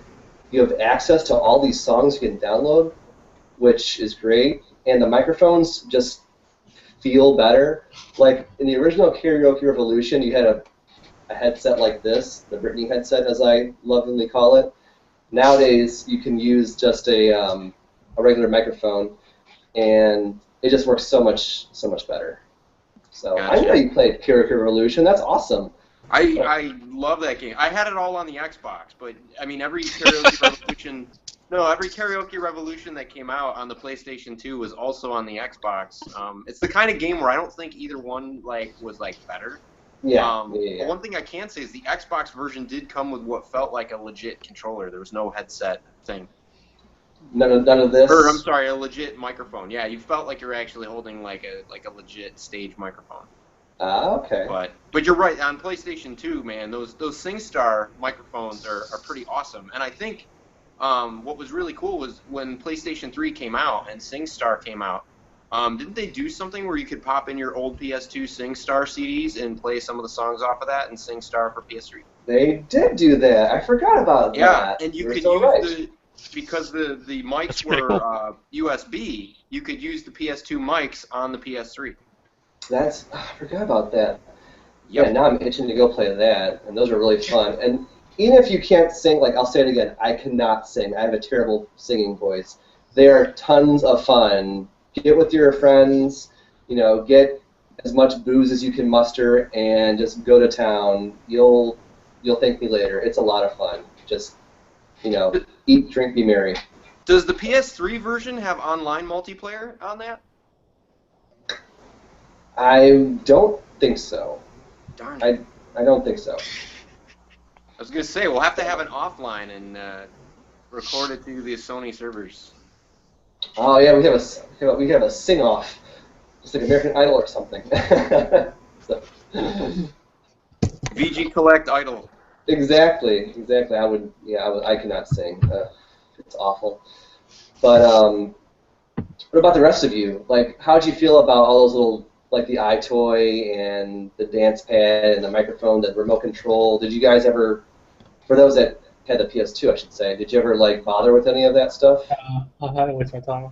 Speaker 2: you have access to all these songs you can download, which is great, and the microphones just feel better. Like in the original Karaoke Revolution, you had a headset like this, the Britney headset, as I lovingly call it. Nowadays, you can use just a regular microphone, and it just works so much better. So
Speaker 4: Gotcha.
Speaker 2: I know you played Karaoke Revolution. That's awesome.
Speaker 4: I love that game. I had it all on the Xbox, but I mean every Karaoke Revolution that came out on the PlayStation 2 was also on the Xbox. It's the kind of game where I don't think either one was better.
Speaker 2: Yeah.
Speaker 4: But one thing I can say is the Xbox version did come with what felt like a legit controller. There was no headset thing.
Speaker 2: None of this.
Speaker 4: Or I'm sorry, a legit microphone. Yeah, you felt like you're actually holding like a legit stage microphone.
Speaker 2: Okay.
Speaker 4: But you're right, on PlayStation 2, man, those SingStar microphones are pretty awesome. And I think what was really cool was when PlayStation 3 came out and SingStar came out, didn't they do something where you could pop in your old PS2 SingStar CDs and play some of the songs off of that and SingStar for PS3?
Speaker 2: They did do that. I forgot about that.
Speaker 4: Yeah, and you could use because the mics
Speaker 6: That's
Speaker 4: were
Speaker 6: cool.
Speaker 4: USB, you could use the PS2 mics on the PS3.
Speaker 2: I forgot about that.
Speaker 4: Yep.
Speaker 2: Yeah, now I'm itching to go play that, and those are really fun. And even if you can't sing, like I'll say it again, I cannot sing. I have a terrible singing voice. They are tons of fun. Get with your friends, get as much booze as you can muster, and just go to town. You'll thank me later. It's a lot of fun. Just, eat, drink, be merry.
Speaker 4: Does the PS3 version have online multiplayer on that?
Speaker 2: I don't think so.
Speaker 4: Darn it.
Speaker 2: I don't think so.
Speaker 4: I was going to say, we'll have to have an offline and record it through the Sony servers.
Speaker 2: Oh yeah, we have a sing-off, just like American Idol or something. So.
Speaker 4: VG Collect Idol.
Speaker 2: Exactly. I cannot sing. It's awful. But what about the rest of you? Like, how'd you feel about all those little, like the iToy and the dance pad and the microphone, the remote control? Did you guys ever, for those that had the PS2, I should say. Did you ever like bother with any of that stuff?
Speaker 3: I didn't waste my time.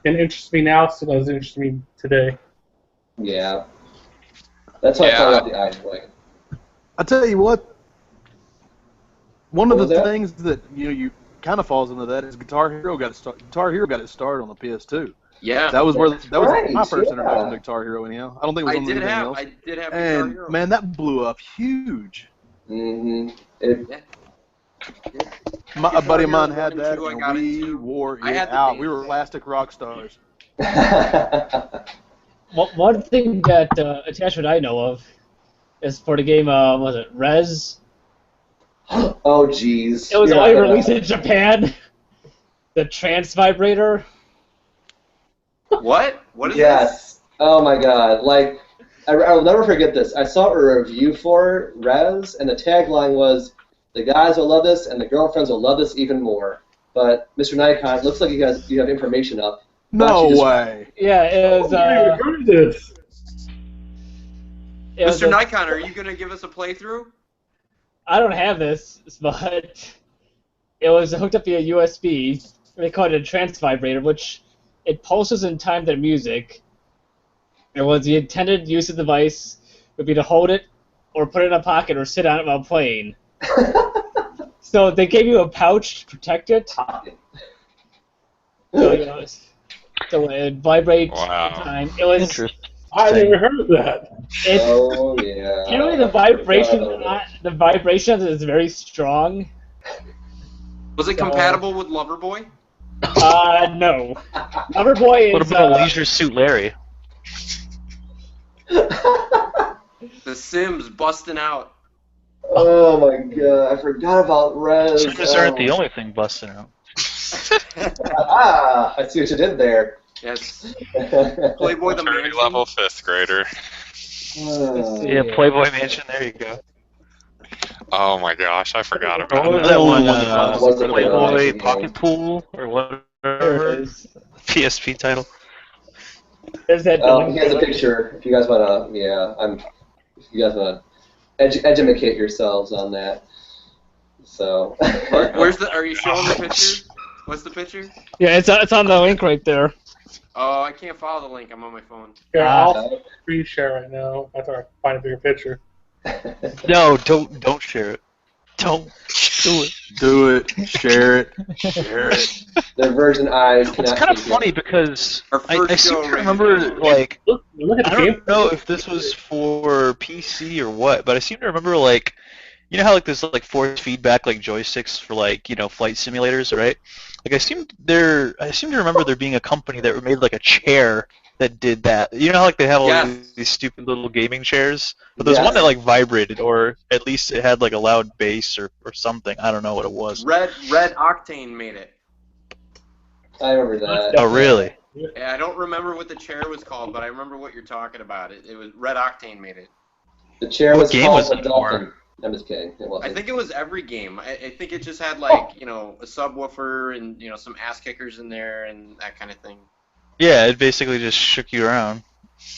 Speaker 3: It interests me now, so it doesn't interest me today.
Speaker 2: Yeah. That's how I found out the iPhone.
Speaker 1: I tell you what. One of
Speaker 2: What
Speaker 1: the
Speaker 2: was that?
Speaker 1: things that you kind of falls into that is Guitar Hero got its start on the PS2.
Speaker 4: Yeah.
Speaker 1: That was
Speaker 2: Right,
Speaker 1: my first
Speaker 2: yeah.
Speaker 1: introduction to Guitar Hero. Anyhow, I don't think it was on anything else.
Speaker 4: I did have Guitar
Speaker 1: And
Speaker 4: Hero.
Speaker 1: man, that blew up huge.
Speaker 2: Mm-hmm.
Speaker 1: A buddy of mine had
Speaker 4: Guitar
Speaker 1: that,
Speaker 4: Hero 1 and 2 I
Speaker 1: and
Speaker 4: got
Speaker 1: we
Speaker 4: into.
Speaker 1: wore
Speaker 4: I
Speaker 1: it
Speaker 4: had the
Speaker 1: out.
Speaker 4: dance
Speaker 1: We were
Speaker 4: band.
Speaker 1: plastic rock stars.
Speaker 7: One thing that attachment I know of is for the game, was it Rez?
Speaker 2: Oh, jeez.
Speaker 7: It was
Speaker 2: You're
Speaker 7: only
Speaker 2: not gonna-
Speaker 7: released in Japan. The trance vibrator.
Speaker 4: What? What is
Speaker 2: Yes. Oh my God. Like, I'll never forget this. I saw a review for Rez, and the tagline was, "The guys will love this, and the girlfriends will love this even more." But Mr. Nikon, it looks like you have information up. Why
Speaker 1: No
Speaker 2: don't you just-
Speaker 1: way.
Speaker 7: Yeah, it was.
Speaker 3: I heard this.
Speaker 7: It was
Speaker 4: Mr.
Speaker 7: a-
Speaker 4: Nikon, are you gonna give us a playthrough?
Speaker 7: I don't have this, but it was hooked up via USB. They called it a trance vibrator, which it pulses in time to the music. It was the intended use of the device would be to hold it, or put it in a pocket, or sit on it while playing. So they gave you a pouch to protect it. So, so it vibrates
Speaker 5: Wow.
Speaker 7: in time. It was
Speaker 6: Interesting.
Speaker 3: I never heard of that.
Speaker 7: it's
Speaker 2: Oh yeah.
Speaker 7: generally the vibration is very strong.
Speaker 4: Was it
Speaker 7: So-
Speaker 4: compatible with Loverboy?
Speaker 7: No. Loverboy
Speaker 6: What
Speaker 7: is
Speaker 6: about Leisure Suit Larry?
Speaker 4: The Sims busting out.
Speaker 2: Oh my God! I forgot about Rez.
Speaker 6: Sims aren't the only thing busting out.
Speaker 2: Ah, I see what you did there.
Speaker 4: Yes. Playboy the
Speaker 5: Maturity
Speaker 4: Mansion.
Speaker 5: level 5th grader.
Speaker 6: Yeah, Playboy Mansion. There you go.
Speaker 5: Oh my gosh, I forgot about
Speaker 6: What was
Speaker 5: it.
Speaker 6: that one?
Speaker 2: Was the
Speaker 6: Playboy
Speaker 2: Mansion
Speaker 6: Pocket
Speaker 2: game.
Speaker 6: Pool or whatever.
Speaker 7: there it is.
Speaker 6: PSP title.
Speaker 7: There's that
Speaker 2: He has a picture. If you guys wanna, if you guys wanna educate yourselves on that. So.
Speaker 4: Where's the? Are you showing the picture? What's the picture?
Speaker 7: Yeah, it's on the link right there.
Speaker 4: Oh, I can't follow the link. I'm on my phone.
Speaker 3: Here, I'll screen share right now after I find a bigger picture.
Speaker 6: No, don't share it. Don't do it.
Speaker 1: Do it. Share it. Share it.
Speaker 2: Their virgin eyes
Speaker 6: It's
Speaker 2: cannot
Speaker 6: kind of
Speaker 2: see
Speaker 6: funny
Speaker 2: it.
Speaker 6: because
Speaker 4: Our
Speaker 6: I
Speaker 4: first
Speaker 6: seem
Speaker 4: show
Speaker 6: to
Speaker 4: rated
Speaker 6: remember,
Speaker 4: R.
Speaker 6: like,
Speaker 3: Look at
Speaker 6: I
Speaker 3: the game.
Speaker 6: don't know if this was for PC or what, but I seem to remember, like, you know how, like, there's, like, force feedback, like, joysticks for, like, flight simulators, right? Like, I seem to remember there being a company that made, like, a chair that did that. You know how, like, they have all
Speaker 4: Yes.
Speaker 6: these stupid little gaming chairs? But there's one
Speaker 2: Yes.
Speaker 6: that, like, vibrated, or at least it had, like, a loud bass or something. I don't know what it was.
Speaker 4: Red Octane made it.
Speaker 2: I remember that.
Speaker 6: Oh, really?
Speaker 4: Yeah, I don't remember what the chair was called, but I remember what you're talking about. It was Red Octane made it.
Speaker 2: The chair
Speaker 6: What
Speaker 2: was
Speaker 6: game
Speaker 2: called
Speaker 6: was
Speaker 2: the
Speaker 6: it for?
Speaker 2: Dolphin. I'm just kidding. It wasn't.
Speaker 4: I think it was every game. I think it just had like a subwoofer and some ass kickers in there and that kind of thing.
Speaker 6: Yeah, it basically just shook you around.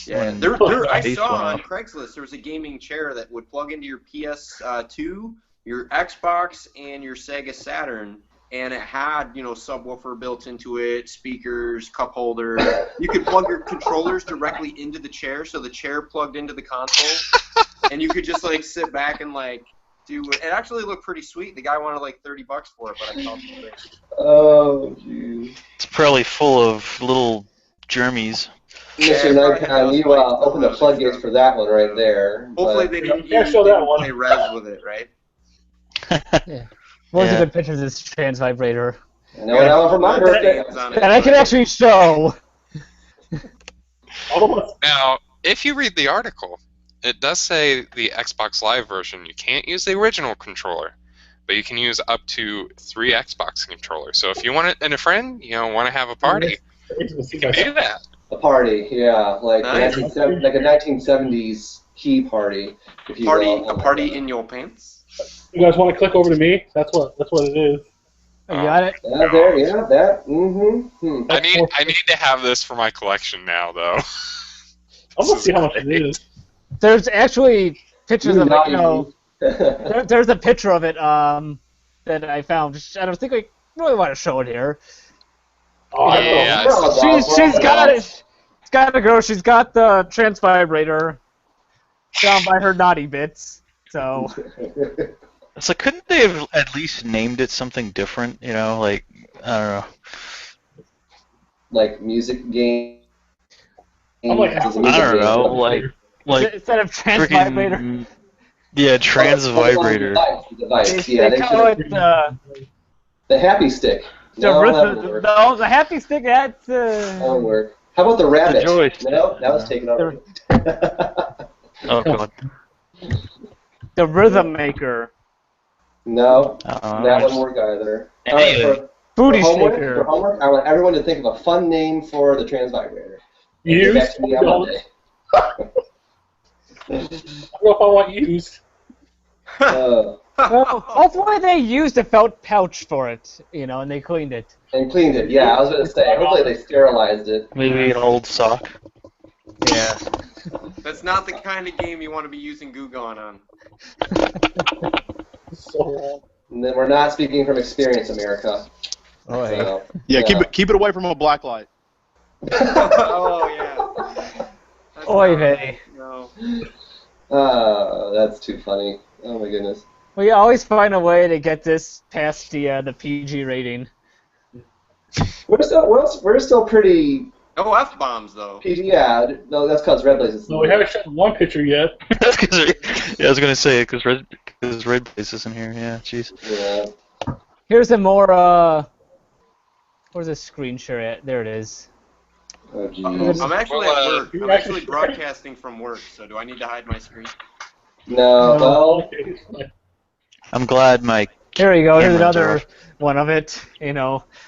Speaker 4: Yeah,
Speaker 6: When
Speaker 4: I
Speaker 6: bass
Speaker 4: saw
Speaker 6: went
Speaker 4: on
Speaker 6: off.
Speaker 4: Craigslist there was a gaming chair that would plug into your PS2, your Xbox, and your Sega Saturn, and it had subwoofer built into it, speakers, cup holder. You could plug your controllers directly into the chair, so the chair plugged into the console, and you could just like sit back and like do. It actually looked pretty sweet. The guy wanted like $30 for it, but I thought it was great.
Speaker 2: Oh, jeez.
Speaker 6: It's probably full of little germies.
Speaker 2: Mr.
Speaker 4: probably
Speaker 2: Nikon,
Speaker 4: has,
Speaker 2: you
Speaker 4: like,
Speaker 2: opened the
Speaker 4: other
Speaker 2: floodgates
Speaker 4: stuff.
Speaker 2: for that one right there.
Speaker 4: Hopefully
Speaker 2: but-
Speaker 4: they didn't
Speaker 3: Yeah,
Speaker 4: use
Speaker 3: show that one.
Speaker 4: play res with it, right?
Speaker 7: What was
Speaker 6: Yeah.
Speaker 7: a good picture of this trans vibrator?
Speaker 2: I know that one for my birthday.
Speaker 4: Names on it,
Speaker 7: And I can
Speaker 4: but-
Speaker 7: actually show.
Speaker 3: Almost.
Speaker 5: Now, if you read the article, it does say the Xbox Live version, you can't use the original controller, but you can use up to 3 Xbox controllers. So if you want it and a friend, want to have a party, you can do that.
Speaker 2: A party, yeah, like
Speaker 4: Nice.
Speaker 2: like a 1970s key party, if you will.
Speaker 4: A party in your pants.
Speaker 3: You guys want to click over to me? That's what it is.
Speaker 7: You got it?
Speaker 2: Yeah, there, yeah, that. Mm-hmm.
Speaker 5: I need to have this for my collection now, though.
Speaker 3: I'm gonna see how much it is.
Speaker 7: There's actually pictures of it, There's a picture of it that I found. I don't think I really want to show it here.
Speaker 3: Oh,
Speaker 5: Yeah,
Speaker 7: She's got it. She's got a girl. She's got the trans vibrator down by her naughty bits. So.
Speaker 6: So couldn't they have at least named it something different? You know, like I don't know.
Speaker 2: Like music game.
Speaker 3: I'm like,
Speaker 2: It's a
Speaker 3: I
Speaker 2: music
Speaker 6: I don't
Speaker 2: game.
Speaker 6: know, like
Speaker 7: Instead of trans vibrator.
Speaker 6: freaking yeah, trans vibrator.
Speaker 2: The device. Yeah,
Speaker 7: They
Speaker 2: they
Speaker 7: call
Speaker 2: should.
Speaker 7: it
Speaker 2: The happy stick.
Speaker 7: the
Speaker 2: No, that
Speaker 7: rhythm.
Speaker 2: won't work.
Speaker 7: No, the happy stick. That's
Speaker 2: That won't work. How about the rabbit?
Speaker 6: joystick.
Speaker 2: No, that was taken already.
Speaker 6: Oh god.
Speaker 7: the rhythm maker.
Speaker 2: No, that wouldn't work either. All right, for
Speaker 7: Booty
Speaker 2: homework,
Speaker 7: shaker.
Speaker 2: I want everyone to think of a fun name for the trans vibrator.
Speaker 3: Used?
Speaker 2: Get back to me on Monday.
Speaker 3: I don't know if I want used.
Speaker 2: Uh,
Speaker 7: Well, hopefully they used a felt pouch for it, and they cleaned it.
Speaker 2: and cleaned it. Yeah, I was going to say. Hopefully they sterilized it.
Speaker 6: Maybe an old sock.
Speaker 7: Yeah.
Speaker 4: That's not the kind of game you want to be using Gugon on.
Speaker 3: So wrong.
Speaker 2: And then we're not speaking from experience, America.
Speaker 7: Oh, hey.
Speaker 2: So,
Speaker 1: Yeah, keep it away from a black light.
Speaker 4: Oh yeah. That's
Speaker 7: Oy
Speaker 4: not-
Speaker 7: vey.
Speaker 4: No.
Speaker 2: That's too funny. Oh my goodness.
Speaker 7: We always find a way to get this past the PG rating.
Speaker 2: We're still pretty
Speaker 4: No F bombs though.
Speaker 2: PG. Yeah, no, that's because Red Blaze is.
Speaker 3: No, we haven't shown one picture yet.
Speaker 6: That's 'cause yeah, I was gonna say because Red Blaze isn't here. Yeah, jeez.
Speaker 2: Yeah.
Speaker 7: Here's a more, where's the screen share at? There it is.
Speaker 2: Oh jeez.
Speaker 4: I'm actually
Speaker 5: Well,
Speaker 4: at work.
Speaker 3: you're
Speaker 4: I'm actually
Speaker 3: actually-
Speaker 4: broadcasting from work, so do I need to hide my screen?
Speaker 2: No. Well,
Speaker 3: Okay, it's fine.
Speaker 6: I'm glad my
Speaker 7: Here you go. Here's
Speaker 6: Cameras are
Speaker 7: another
Speaker 6: off.
Speaker 7: one of it.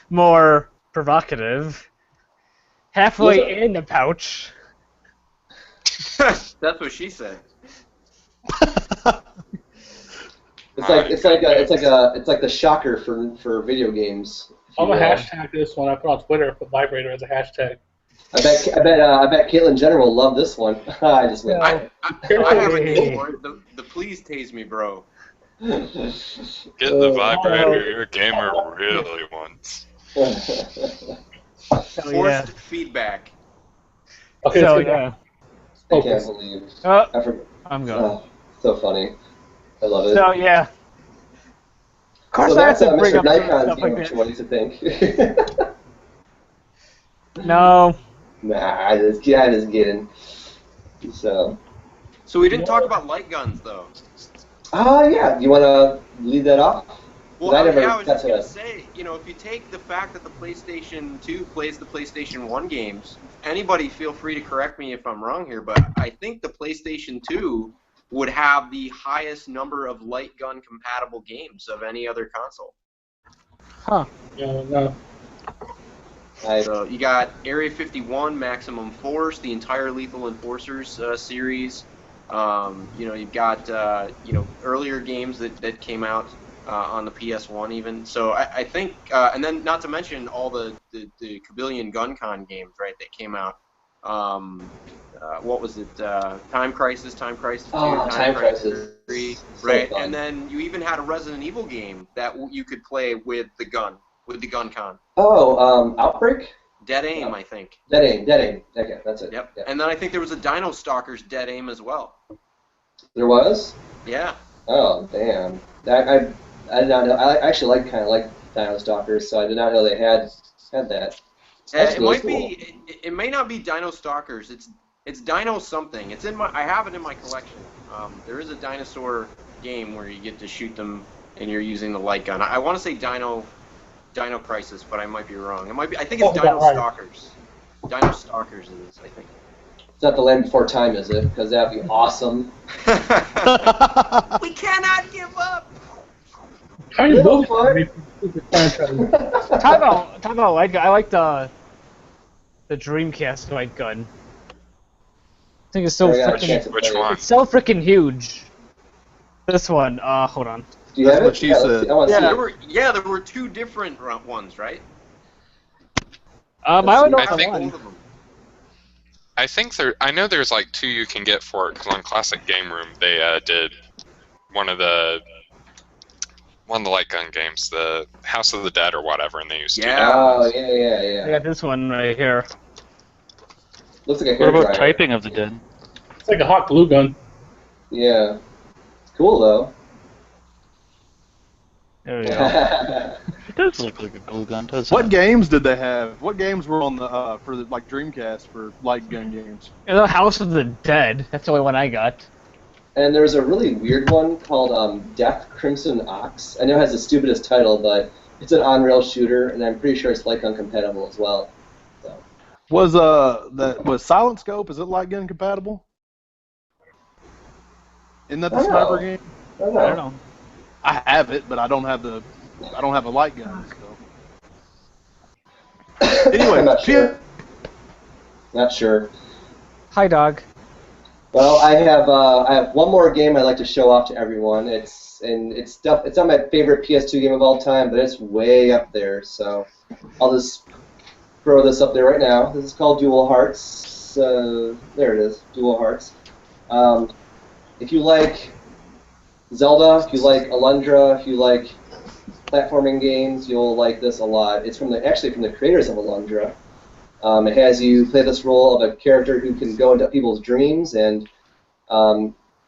Speaker 7: More provocative. Halfway in the pouch.
Speaker 4: That's what she said.
Speaker 2: it's like the shocker for video games. if
Speaker 3: I'm
Speaker 2: you
Speaker 3: gonna
Speaker 2: will.
Speaker 3: hashtag this one. I put on Twitter for vibrator as a hashtag.
Speaker 2: I bet Caitlyn Jenner will love this one. I just went.
Speaker 7: Yeah.
Speaker 4: I have a name for it. The please tase me, bro.
Speaker 5: Get the vibrator your gamer really wants.
Speaker 7: So, yeah.
Speaker 4: Forced feedback.
Speaker 3: Okay,
Speaker 7: So,
Speaker 3: let's go.
Speaker 7: yeah.
Speaker 2: I can't
Speaker 3: Focus.
Speaker 2: believe.
Speaker 7: Oh,
Speaker 2: I forgot.
Speaker 7: I'm going.
Speaker 2: Oh, so funny. I love it.
Speaker 7: So, yeah. Of course,
Speaker 2: So
Speaker 7: I have
Speaker 2: that's
Speaker 7: to bring
Speaker 2: Mr.
Speaker 7: up
Speaker 2: Nikon's
Speaker 7: stuff like
Speaker 2: gamer
Speaker 7: this.
Speaker 2: choice, I think.
Speaker 7: No.
Speaker 2: Nah, I just kidding. So.
Speaker 4: So we didn't talk about light guns though.
Speaker 2: Yeah. You want to lead that off?
Speaker 4: Well,
Speaker 2: I never
Speaker 4: I was
Speaker 2: got
Speaker 4: just
Speaker 2: to
Speaker 4: gonna
Speaker 2: that.
Speaker 4: say, if you take the fact that the PlayStation 2 plays the PlayStation 1 games, anybody feel free to correct me if I'm wrong here, but I think the PlayStation 2 would have the highest number of light gun compatible games of any other console.
Speaker 7: Huh.
Speaker 3: No.
Speaker 4: So you got Area 51, Maximum Force, the entire Lethal Enforcers series. You've got earlier games that came out on the PS1 even. So I think, and then not to mention all the Kabillion GunCon games, right, that came out. What was it? Time Crisis 2,
Speaker 2: Time Crisis
Speaker 4: 3,
Speaker 2: So
Speaker 4: right?
Speaker 2: fun.
Speaker 4: And then you even had a Resident Evil game that you could play with the gun, with the GunCon.
Speaker 2: Oh, Outbreak?
Speaker 4: Dead Aim, I think.
Speaker 2: Dead Aim. Okay, that's it.
Speaker 4: Yep.
Speaker 2: Yeah.
Speaker 4: And then I think there was a Dino Stalkers Dead Aim as well.
Speaker 2: There was?
Speaker 4: Yeah.
Speaker 2: Oh, damn. I did not know. I actually kind of like Dino Stalkers, so I did not know they had that. That's
Speaker 4: It
Speaker 2: really
Speaker 4: might
Speaker 2: cool.
Speaker 4: be. It may not be Dino Stalkers. It's Dino something. It's in my. I have it in my collection. There is a dinosaur game where you get to shoot them and you're using the light gun. I want to say Dino Crisis, but I might be wrong. It might be. I think it's Dino
Speaker 3: right.
Speaker 4: Stalkers. Dino Stalkers it is. I think.
Speaker 2: It's not the Land Before Time, is it? Because that'd be awesome.
Speaker 4: We cannot give up.
Speaker 3: How you
Speaker 2: Little
Speaker 3: moving?
Speaker 2: fart.
Speaker 7: Talk about light gun. I like the Dreamcast light gun. I think it's so
Speaker 2: I got a
Speaker 7: freaking.
Speaker 2: chance to
Speaker 5: Which
Speaker 2: play it.
Speaker 5: one?
Speaker 7: It's so freaking huge. This one. Hold on.
Speaker 2: Do you have
Speaker 1: That's
Speaker 2: it?
Speaker 1: what she
Speaker 2: Let's
Speaker 1: said.
Speaker 2: see. I want to
Speaker 4: There were two different ones, right?
Speaker 7: I would know
Speaker 5: I
Speaker 7: the
Speaker 5: think-
Speaker 7: one.
Speaker 4: Both of them.
Speaker 5: I think I know there's like two you can get for it because on Classic Game Room they did one of the light gun games, the House of the Dead or whatever, and they used to.
Speaker 2: Oh, yeah.
Speaker 7: I got this one right here.
Speaker 2: Looks like a
Speaker 6: What
Speaker 2: hair
Speaker 6: about
Speaker 2: dryer.
Speaker 6: Typing of the Dead?
Speaker 3: It's like a hot glue gun.
Speaker 2: Yeah. Cool, though.
Speaker 7: There we go.
Speaker 6: It does look like a glue gun, doesn't
Speaker 1: What
Speaker 6: it?
Speaker 1: games did they have? What games were on the for the like Dreamcast for light gun games?
Speaker 7: The House of the Dead. That's the only one I got.
Speaker 2: And there's a really weird one called Death Crimson Ox. I know it has the stupidest title, but it's an on-rail shooter, and I'm pretty sure it's light gun compatible as well. So.
Speaker 1: Was Silent Scope? Is it light gun compatible? Isn't that the sniper game?
Speaker 2: I don't know.
Speaker 1: I have it, but I don't have a light gun. So. Anyway,
Speaker 2: I'm not sure. Not sure.
Speaker 7: Hi, dog.
Speaker 2: Well, I have one more game I'd like to show off to everyone. It's not my favorite PS2 game of all time, but it's way up there. So I'll just throw this up there right now. This is called Dual Hearts. There it is, Dual Hearts. If you like Zelda, if you like Alundra, if you like platforming games, you'll like this a lot. It's actually from the creators of Alundra. It has you play this role of a character who can go into people's dreams, and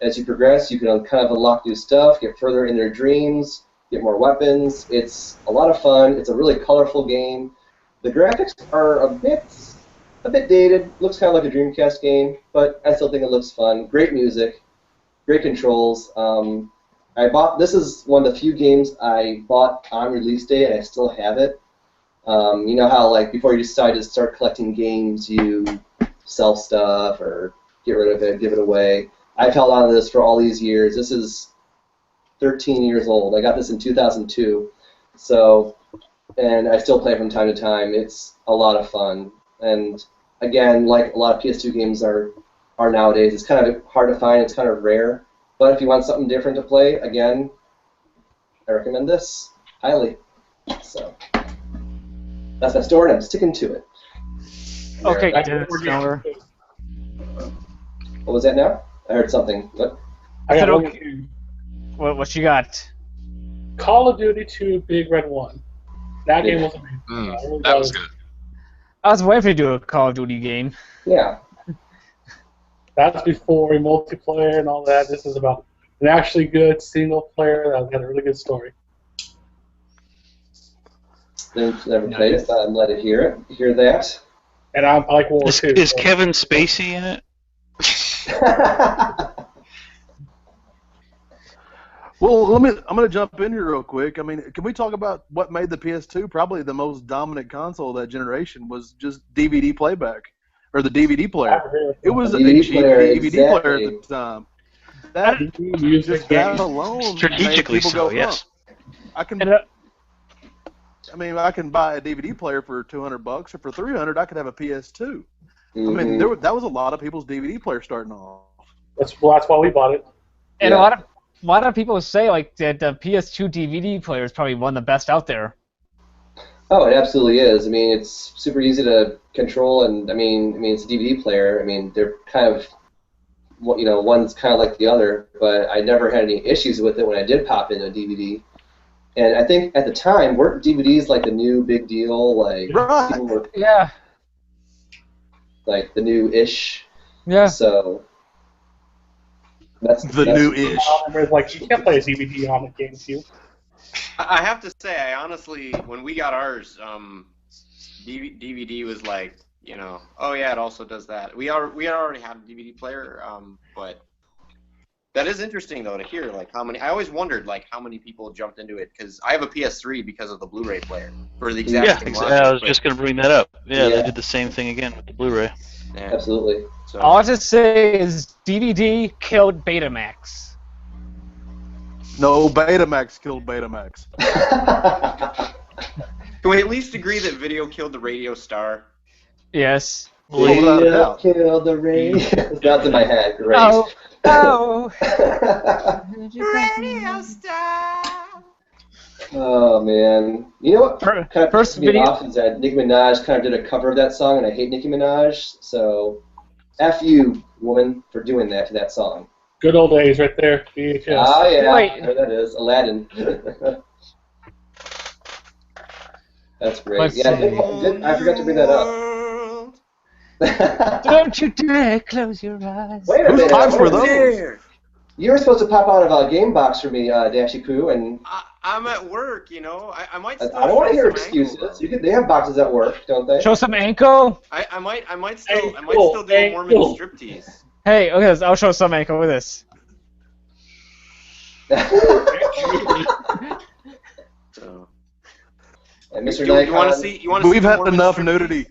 Speaker 2: as you progress, you can kind of unlock new stuff, get further in their dreams, get more weapons. It's a lot of fun. It's a really colorful game. The graphics are a bit dated. Looks kind of like a Dreamcast game, but I still think it looks fun. Great music, great controls. This is one of the few games I bought on release day, and I still have it. You know how, like, before you decide to start collecting games, you sell stuff or get rid of it, give it away. I've held on to this for all these years. This is 13 years old. I got this in 2002. So, and I still play it from time to time. It's a lot of fun. And again, like a lot of PS2 games are nowadays, it's kind of hard to find. It's kind of rare. But if you want something different to play, again, I recommend this highly. So. That's my story, and I'm sticking to it.
Speaker 7: Okay,
Speaker 2: There.
Speaker 7: Dennis.
Speaker 2: What was that now? I heard something. What?
Speaker 3: I got
Speaker 7: okay. What you got?
Speaker 3: Call of Duty 2 Big Red 1. That game was amazing.
Speaker 5: That was good.
Speaker 7: I was waiting for you to do a Call of Duty game.
Speaker 2: Yeah.
Speaker 3: That's before multiplayer and all that. This is about an actually good single player that had a really good story.
Speaker 2: Never played it, but I'm glad to hear that.
Speaker 3: And I like World War II.
Speaker 6: Is Kevin Spacey in it?
Speaker 1: Well, I'm going to jump in here real quick. I mean, can we talk about what made the PS2 probably the most dominant console of that generation was just DVD playback, or the DVD player. It was a cheap DVD player at the time. That
Speaker 3: music
Speaker 1: that alone
Speaker 6: strategically
Speaker 1: made people
Speaker 6: so,
Speaker 1: go,
Speaker 6: yes.
Speaker 1: I can buy a DVD player for $200, or for $300 I could have a PS2.
Speaker 2: Mm-hmm.
Speaker 1: I mean, that was a lot of people's DVD players starting off.
Speaker 3: That's why we bought it.
Speaker 7: And a lot of people say like that the PS2 DVD player is probably one of the best out there.
Speaker 2: Oh, it absolutely is. I mean, it's super easy to control, and I mean, it's a DVD player. I mean, they're kind of, one's kind of like the other, but I never had any issues with it when I did pop in a DVD. And I think at the time, weren't DVDs like the new big deal? Like,
Speaker 1: right.
Speaker 2: People were,
Speaker 7: Yeah.
Speaker 2: Like the new-ish.
Speaker 7: Yeah.
Speaker 2: So that's
Speaker 1: new-ish.
Speaker 3: Like, you can't play a DVD on the GameCube.
Speaker 4: I have to say, I honestly, when we got ours, DVD was like, oh yeah, it also does that. We already had a DVD player, but that is interesting though to hear like how many. I always wondered like how many people jumped into it because I have a PS3 because of the Blu-ray player for the exact same reason.
Speaker 6: I was just going to bring that up. Yeah, they did the same thing again with the Blu-ray.
Speaker 4: Yeah.
Speaker 2: Absolutely.
Speaker 4: So.
Speaker 7: All I have to say is DVD killed Betamax.
Speaker 1: No, Betamax killed Betamax.
Speaker 4: Can we at least agree that video killed the radio star?
Speaker 7: Yes.
Speaker 2: Radio killed the radio. That's in my head. Great.
Speaker 7: Oh.
Speaker 4: Radio star.
Speaker 2: Oh man, you know what? Kind of
Speaker 7: First
Speaker 2: pissed me
Speaker 7: video.
Speaker 2: off is that Nicki Minaj kind of did a cover of that song, and I hate Nicki Minaj. So, F you, woman, for doing that to that song.
Speaker 3: Good old days right there. VHS.
Speaker 2: Ah, yeah.
Speaker 7: Wait.
Speaker 2: There that is. Aladdin. That's great.
Speaker 7: Let's
Speaker 2: Yeah,
Speaker 7: see.
Speaker 2: I forgot to bring that up.
Speaker 7: Don't you dare close your eyes.
Speaker 2: Wait a
Speaker 1: Whose
Speaker 2: minute.
Speaker 1: pipes were
Speaker 2: wait a minute.
Speaker 1: those?
Speaker 4: There.
Speaker 2: You were supposed to pop out of a game box for me, Dashy Poo, and
Speaker 4: I'm at work, you know. I might still.
Speaker 2: I don't want to hear
Speaker 4: show some ankle,
Speaker 2: excuses. They have boxes at work, don't they?
Speaker 7: Show some ankle.
Speaker 4: I might still
Speaker 3: Ankle,
Speaker 4: do a Mormon
Speaker 3: ankle.
Speaker 4: striptease.
Speaker 7: Hey, look at this. I'll show some ankle with this.
Speaker 4: So.
Speaker 2: And Mr.
Speaker 4: You want to
Speaker 2: Nikon,
Speaker 4: see? You want to see?
Speaker 1: We've
Speaker 4: the
Speaker 1: had
Speaker 4: Mormon
Speaker 1: enough
Speaker 4: striptease?
Speaker 1: nudity.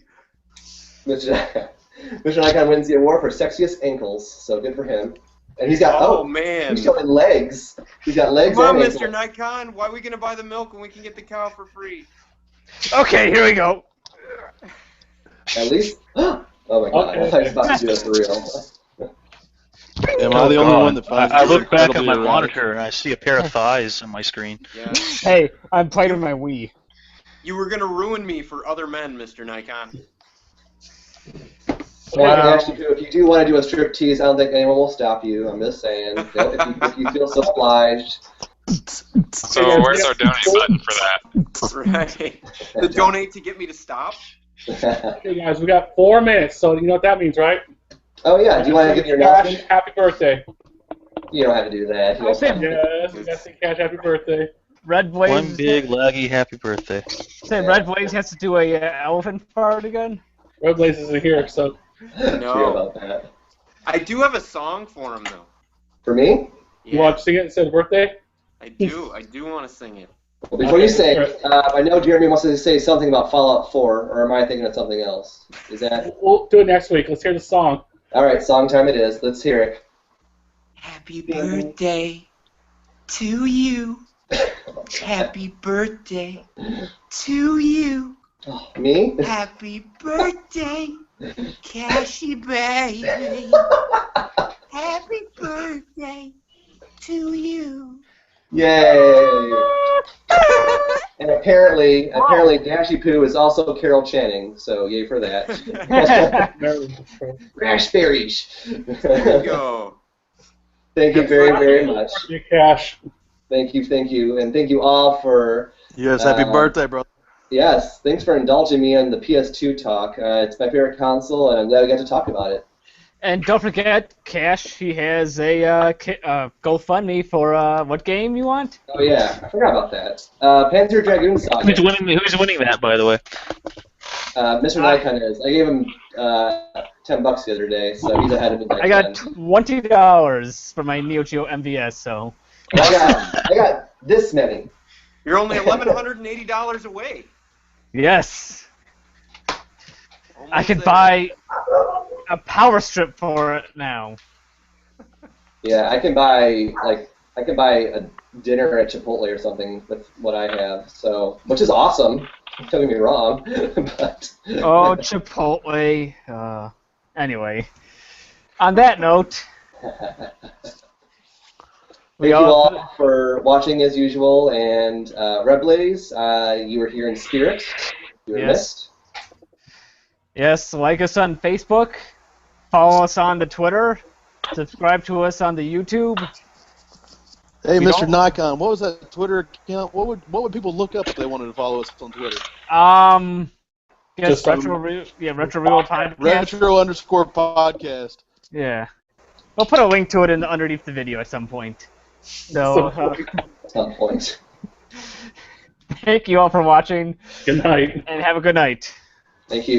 Speaker 2: Mr. Nikon wins the award for sexiest ankles, so good for him. And he's got
Speaker 4: Oh man.
Speaker 2: he's showing legs. He's got legs
Speaker 4: Come on,
Speaker 2: and
Speaker 4: Mr.
Speaker 2: ankles.
Speaker 4: Nikon. Why are we gonna buy the milk when we can get the cow for free?
Speaker 7: Okay, here we go.
Speaker 2: At least. Oh my god!
Speaker 3: Okay.
Speaker 2: I thought he was about to do it for real.
Speaker 1: Am I the only
Speaker 6: God.
Speaker 1: one that finds
Speaker 6: I
Speaker 1: this
Speaker 6: look back at
Speaker 1: incredibly
Speaker 6: my
Speaker 1: erotic?
Speaker 6: monitor and I see a pair of thighs on my screen.
Speaker 4: Yeah.
Speaker 7: Hey, I'm playing with my Wii.
Speaker 4: You were gonna ruin me for other men, Mr. Nikon.
Speaker 2: Well, actually, if you do want to do a strip tease, I don't think anyone will stop you. I'm just saying. If you feel so obliged.
Speaker 5: So where's our donate button for that?
Speaker 4: Right. The donate to get me to stop.
Speaker 3: Okay, guys, we got 4 minutes, so you know what that means, right?
Speaker 2: Oh yeah. Do you want to give your
Speaker 3: Cash,
Speaker 2: announcement?
Speaker 3: happy birthday.
Speaker 2: You don't have to do that.
Speaker 7: I'll say
Speaker 3: Yes, we got to say Cash, happy birthday.
Speaker 7: Red Blaze.
Speaker 6: One big laggy happy birthday.
Speaker 7: Say Red Blaze has to do a elephant fart again.
Speaker 3: Red Blaze isn't here, so
Speaker 2: No. Sure about that.
Speaker 4: I do have a song for him though.
Speaker 2: For me?
Speaker 3: you want to sing it instead of birthday?
Speaker 4: I do want to sing it.
Speaker 2: Well, before you
Speaker 3: Okay,
Speaker 2: say,
Speaker 3: sure.
Speaker 2: I know Jeremy wants to say something about Fallout 4, or am I thinking of something else? Is that
Speaker 3: We'll do it next week. Let's hear the song.
Speaker 2: all right? Song time it is. Let's hear it.
Speaker 4: Happy birthday to you. Happy birthday to you.
Speaker 2: Oh, me?
Speaker 4: Happy birthday, Cashy baby. Happy birthday to you.
Speaker 2: Yay! And apparently, Dashy Poo is also Carol Channing, so yay for that. Raspberries.
Speaker 4: There you go.
Speaker 2: Thank you very, very much.
Speaker 3: Your Cash.
Speaker 2: Thank you, and thank you all for.
Speaker 1: Yes, happy birthday, bro.
Speaker 2: Yes, thanks for indulging me on the PS2 talk. It's my favorite console, and I'm glad we got to talk about it.
Speaker 7: And don't forget, Cash, he has a GoFundMe for what game you want?
Speaker 2: Oh yeah, I forgot about that. Panzer Dragoon Saga.
Speaker 6: Who's winning that, by the way?
Speaker 2: Mr. Nikon is. I gave him $10 the other day, so he's ahead of me by
Speaker 7: I got
Speaker 2: 10.
Speaker 7: $20 for my Neo Geo MVS, so.
Speaker 2: I got this many.
Speaker 4: You're only $1,180 away.
Speaker 7: Yes.
Speaker 4: Almost
Speaker 7: I could
Speaker 4: there.
Speaker 7: buy a power strip for it now.
Speaker 2: Yeah, I can buy a dinner at Chipotle or something with what I have. So, which is awesome. Don't get me wrong, but.
Speaker 7: Oh, Chipotle. Anyway, on that note,
Speaker 2: Thank you all for watching as usual, and Red Blaze, you were here in spirit. You were missed.
Speaker 7: Yes, like us on Facebook, follow us on the Twitter, subscribe to us on the YouTube.
Speaker 1: Hey,
Speaker 7: We
Speaker 1: Mr.
Speaker 7: don't-
Speaker 1: Nikon, what was that Twitter account? What would people look up if they wanted to follow us on Twitter?
Speaker 7: Yes,
Speaker 3: Just
Speaker 7: Retro Real Podcast.
Speaker 1: Retro_podcast.
Speaker 7: Yeah. We'll put a link to it underneath the video at some point. So,
Speaker 2: At some point.
Speaker 7: thank you all for watching,
Speaker 3: Good night.
Speaker 7: and have a good night.
Speaker 2: Thank you.